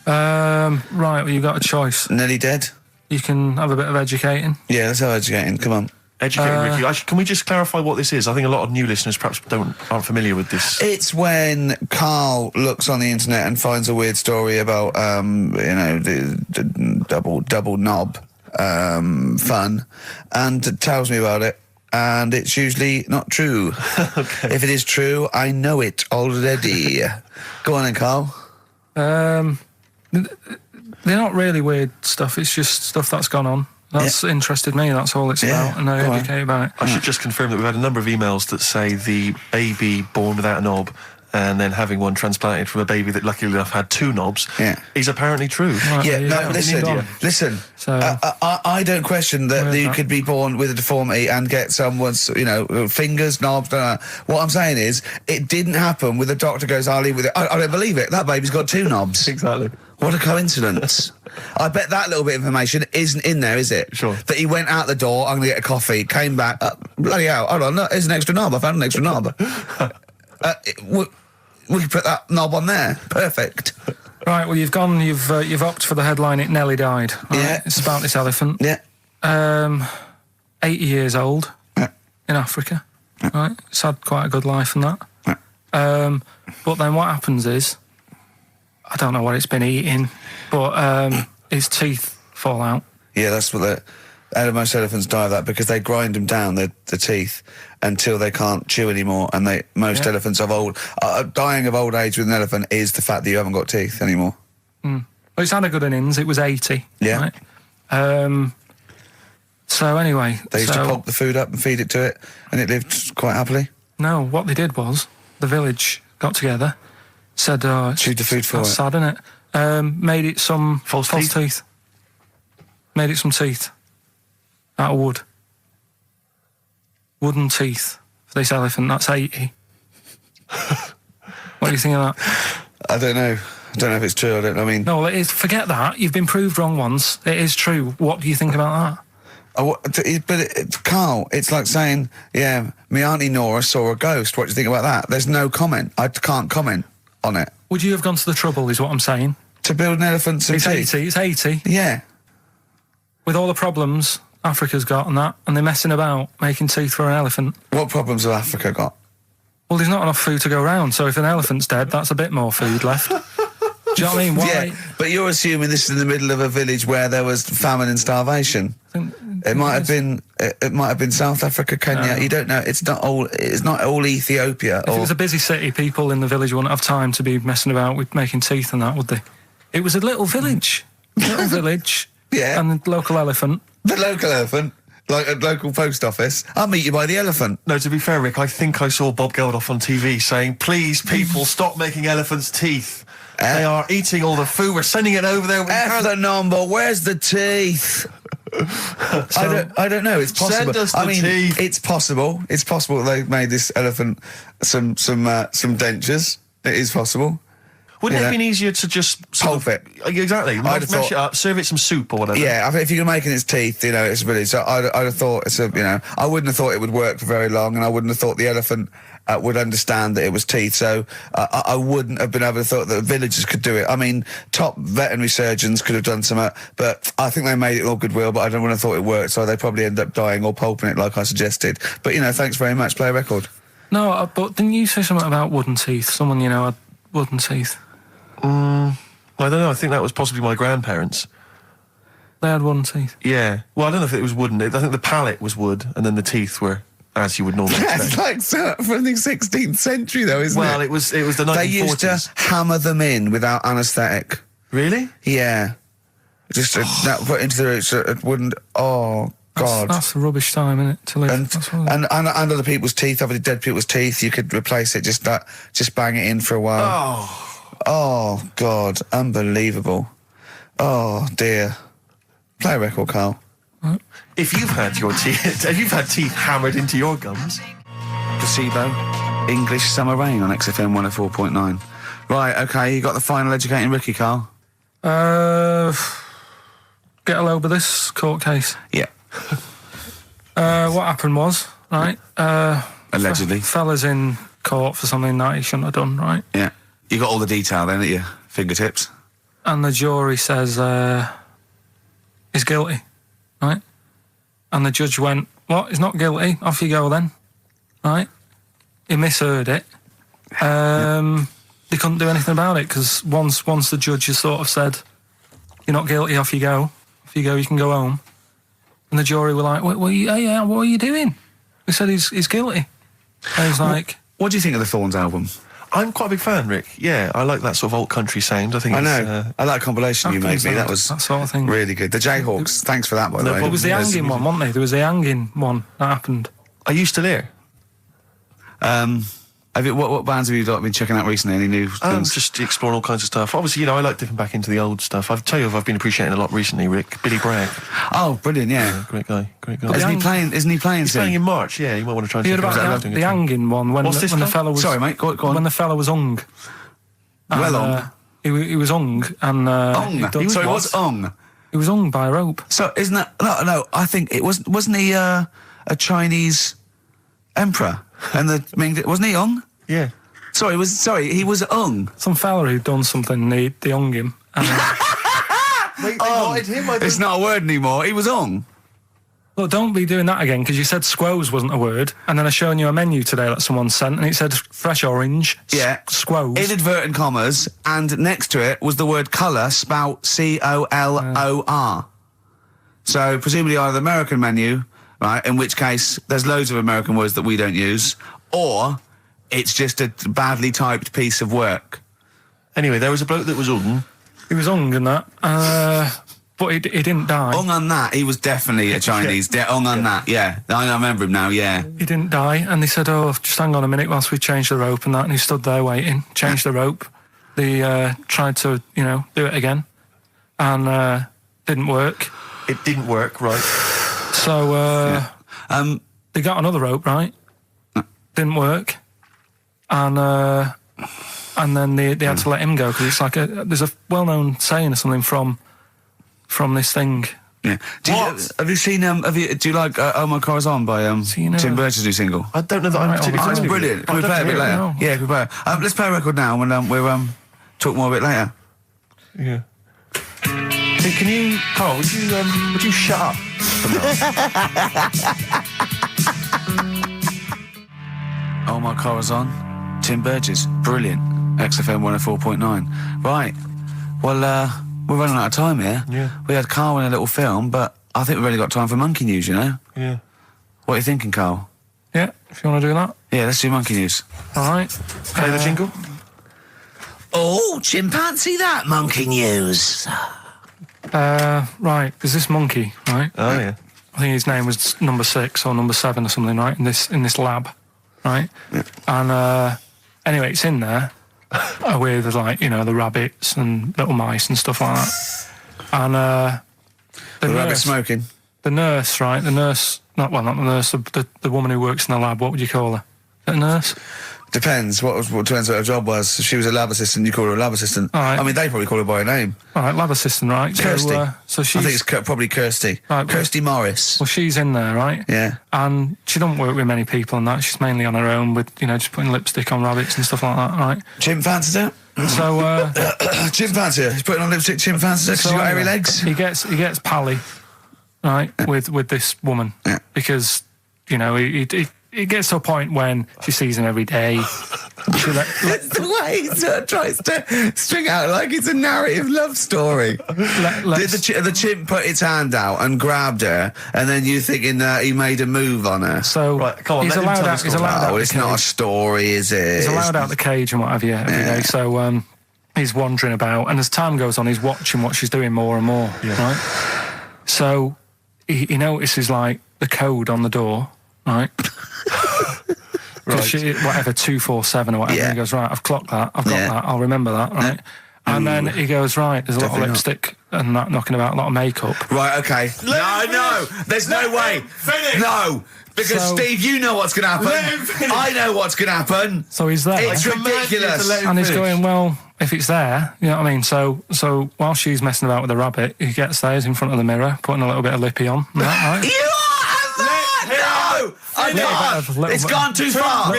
Right, well, you've got a choice. Nearly dead? You can have a bit of educating. Yeah, let's have educating. Come on. Educating Ricky. Can we just clarify what this is? I think a lot of new listeners perhaps aren't familiar with this. It's when Carl looks on the internet and finds a weird story about, the double knob fun, and tells me about it. And it's usually not true. Okay. If it is true, I know it already. Go on then, Carl. They're not really weird stuff. It's just stuff that's gone on. That's interested me. That's all it's about, and I educate about it. I should just confirm that we've had a number of emails that say the baby born without a knob and then having one transplanted from a baby that luckily enough had two knobs is apparently true. Right, Yeah, no, listen. So, I don't question that you could be born with a deformity and get someone's, fingers, knobs. What I'm saying is, it didn't happen with the doctor goes, I'll leave with it. I don't believe it. That baby's got two knobs. Exactly. What a coincidence. I bet that little bit of information isn't in there, is it? Sure. That he went out the door, I'm going to get a coffee, came back, bloody hell, hold on, look, there's an extra knob. I found an extra knob. We can put that knob on there. Perfect. right, well, you've opted for the headline, It Nearly Died. Right? Yeah. It's about this elephant. Yeah. 80 years old in Africa. Right? It's had quite a good life and that. But then what happens is, I don't know what it's been eating, but his teeth fall out. Yeah, that's what most elephants die of that, because they grind them down, the teeth, until they can't chew anymore. And most elephants dying of old age with an elephant is the fact that you haven't got teeth anymore. Well, it's had a good innings. It was 80. Yeah. Right? So anyway, They used to pulp the food up and feed it to it, and it lived quite happily. No, what they did was the village got together, said, Chewed the food for that's it. sad, isn't it? made it some False teeth. Made it some teeth out of wood. Wooden teeth for this elephant. That's 80. What do you think of that? I don't know. I don't know if it's true. I mean... No, well, it is. Forget that. You've been proved wrong once. It is true. What do you think about that? Carl, it's like saying, yeah, my Auntie Nora saw a ghost. What do you think about that? There's no comment. I can't comment on it. Would you have gone to the trouble, is what I'm saying? To build an elephant some It's teeth? 80. It's 80. Yeah. With all the problems Africa's got and that, and they're messing about making teeth for an elephant. What problems have Africa got? Well, there's not enough food to go around, so if an elephant's dead, that's a bit more food left. Do you know what I mean? Why? Yeah, but you're assuming this is in the middle of a village where there was famine and starvation. It might have been South Africa, Kenya. No. You don't know. It's not all Ethiopia. If it was a busy city, people in the village wouldn't have time to be messing about with making teeth and that, would they? It was a little village. Little village. Yeah. And the local elephant. The local elephant, like a local post office. I'll meet you by the elephant. No, to be fair, Rick, I think I saw Bob Geldof on TV saying, please, people, stop making elephants' teeth. They are eating all the food. We're sending it over there. F the number. Where's the teeth? I don't know. It's possible. Send us the teeth. It's possible. It's possible that they made this elephant some dentures. It is possible. Wouldn't it have been easier to just pulp it? Exactly. I'd have Mash thought- it up, serve it some soup or whatever. Yeah, I think if you're making its teeth, it's really. So I'd have thought I wouldn't have thought it would work for very long, and I wouldn't have thought the elephant would understand that it was teeth. So I wouldn't have been able to thought that villagers could do it. I mean, top veterinary surgeons could have done something, but I think they made it all goodwill. But I don't want to thought it worked, so they probably end up dying or pulping it like I suggested. But thanks very much. Play a record. No, but didn't you say something about wooden teeth? Someone had wooden teeth. I don't know. I think that was possibly my grandparents. They had wooden teeth. Yeah. Well, I don't know if it was wooden. I think the palate was wood, and then the teeth were as you would normally That's expect. like from the 16th century, though, isn't it? Well, it was the 1940s. They used to hammer them in without anaesthetic. Really? Yeah. Just put into the roots. It wouldn't. Oh God. That's a rubbish time, isn't it? To live. And other people's teeth, obviously dead people's teeth, you could replace it. Just bang it in for a while. Oh God, unbelievable. Oh dear. Play a record, Carl. If you've had teeth hammered into your gums. Placebo, English Summer Rain on XFM 104.9. Right, okay, you got the final educating Ricky, Carl? Get a load of this court case. Yeah. What happened was, right? Allegedly. Fella's in court for something that he shouldn't have done, right? Yeah. You got all the detail then at your fingertips. And the jury says he's guilty, right? And the judge went, what? He's not guilty. Off you go then, right? He misheard it. They couldn't do anything about it because once the judge has sort of said, you're not guilty, off you go. Off you go, you can go home. And the jury were like, what are you doing? We said he's guilty. And he's like... What do you think of the Thorns album? I'm quite a big fan, Rick. Yeah, I like that sort of alt country sound. I know. I like a compilation you made me. That was that sort of thing. Really good. The Jayhawks. Thanks for that, by the way. It was the hanging one, wasn't there? There was the hanging one that happened. Are you still here? What bands have you been checking out recently? Any new things? Just exploring all kinds of stuff. Obviously, I like dipping back into the old stuff. I've been appreciating a lot recently, Rick. Billy Bragg. Oh, brilliant, yeah. Great guy. Isn't he playing He's soon? playing in March, yeah. You might want to try and You heard check about it out. the hanging one when the fella was... Sorry, mate, go on. When the fella was hung. Well hung? He was hung and... He was hung? He was hung by a rope. So, isn't that... No, I think it wasn't he a Chinese emperor? And wasn't he hung? Yeah. He was hung. Some fella who'd done something, they hung him. And, They wanted him, I It's not a word anymore. He was hung. look, don't be doing that again, because you said squoze wasn't a word, and then I shown you a menu today that someone sent, and it said fresh orange, squoze. Inadvertent commas, and next to it was the word colour, spelt C-O-L-O-R. So, presumably either the American menu, right, in which case there's loads of American words that we don't use, or it's just a badly typed piece of work. Anyway, there was a bloke that was hung. He was hung and that, but he didn't die. Hung on that, he was definitely a Chinese. Hung on that, yeah. I remember him now, yeah. He didn't die, and they said, just hang on a minute whilst we change the rope and that, and he stood there waiting, changed the rope, they tried to, do it again, and didn't work. It didn't work, right? So they got another rope, right? Didn't work, and then they had to let him go because it's like there's a well-known saying or something from this thing. Yeah. Have you seen? Do you like "Oh My Car Is On" by Tim Burton's new single? I don't know that I'm particularly. It's brilliant. Can we play it a bit later? No. Yeah, can we play it? Let's play a record now, and we'll talk more a bit later. Yeah. Hey, can you, Carl? Would you shut up? Oh My Car Is On, Tim Burgess, brilliant. XFM 104.9. Right. Well, we're running out of time here. Yeah. We had Carl in a little film, but I think we've only got time for Monkey News, Yeah. What are you thinking, Carl? Yeah, if you want to do that. Yeah, let's do Monkey News. All right. Play the jingle. Oh, chimpanzee that Monkey News. Right, there's this monkey, right? Oh, yeah. I think his name was number 6 or number 7 or something, right? In this lab, right? Yeah. And anyway, it's in there with the rabbits and little mice and stuff like that. And The rabbit smoking. the nurse, right? The nurse, not the nurse, the woman who works in the lab. What would you call her? Is that a nurse? Depends. What depends what her job was. If she was a lab assistant, you call her a lab assistant. All right. I mean, they probably call her by her name. All right, lab assistant, right? Kirsty. So she's, I think it's probably Kirsty. Right, Kirsty Morris. well, she's in there, right? Yeah. And she don't work with many people and that. She's mainly on her own with, just putting lipstick on rabbits and stuff like that, right? Chimp fancies it. So, Chimp fancies it. He's putting on lipstick. Chimp fancies it because she's got hairy legs. He gets pally, right, with this woman. Yeah. Because, it gets to a point when she sees him every day. It's the way he sort of tries to string out like it's a narrative love story. Did the chimp put its hand out and grabbed her, and then you thinking that he made a move on her? So right, come on, he's let him allowed tell out. the He's story. allowed out. It's not a story, is it? He's allowed out the cage and what have you every day. So he's wandering about, and as time goes on, he's watching what she's doing more and more. Yeah. Right. So he notices like the code on the door, right? Right. Whatever 247 or whatever. Yeah. And he goes, right, I've clocked that. I've got that. I'll remember that. Right. Yeah. And then he goes, right, there's a lot of Definitely lipstick and that knocking about, a lot of makeup. Right, okay. No, there's no way. Finish. No, because So- Steve, you know what's going to happen. Let him finish. I know what's going to happen. So he's there. It's ridiculous. And he's going, well, if it's there, you know what I mean? So while she's messing about with the rabbit, he gets there, he's in front of the mirror, putting a little bit of lippy on. Right? You are no! I can't. It's gone too far.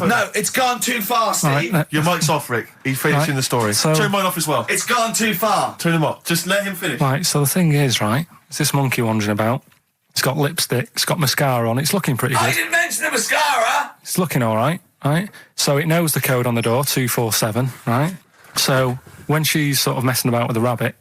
No, it's gone too far, Steve. Right, Your mic's off, Rick. He's finishing the story. So- Turn mine off as well. It's gone too far. Turn him off. Just let him finish. Right, so the thing is, right, it's this monkey wandering about. It's got lipstick, it's got mascara on, it's looking pretty I good. didn't mention the mascara. It's looking all right, right? So it knows the code on the door, 247, right? So when she's sort of messing about with the rabbit,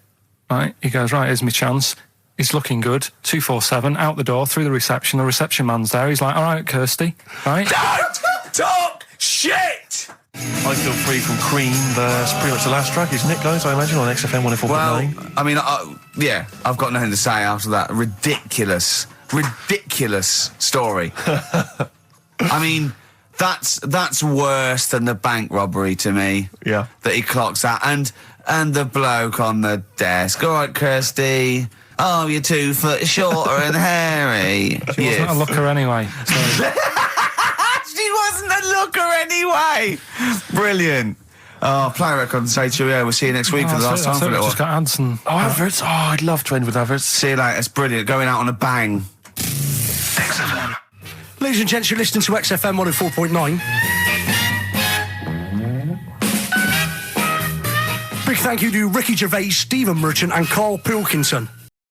right, he goes, right, here's my chance. He's looking good, 247, out the door, through the reception man's there. He's like, all right, Kirsty, right? Don't talk shit. I Feel Free from Cream. That's pretty much the last track, isn't it, guys? I imagine on XFM 104.9. Well, I mean, yeah, I've got nothing to say after that ridiculous story. I mean, that's worse than the bank robbery to me. Yeah. That he clocks that, and the bloke on the desk. All right, Kirsty. Oh, you're 2 foot shorter and hairy. She wasn't a looker anyway. So. She wasn't a looker anyway. Brilliant. Oh, play a record and say cheerio. We'll see you next week for the last time for a little Just got ads and... Oh, adverts. Oh, I'd love to end with adverts. See you later. It's brilliant. Going out on a bang. XFM. Ladies and gents, you're listening to XFM 104.9. Big thank you to Ricky Gervais, Stephen Merchant and Karl Pilkington.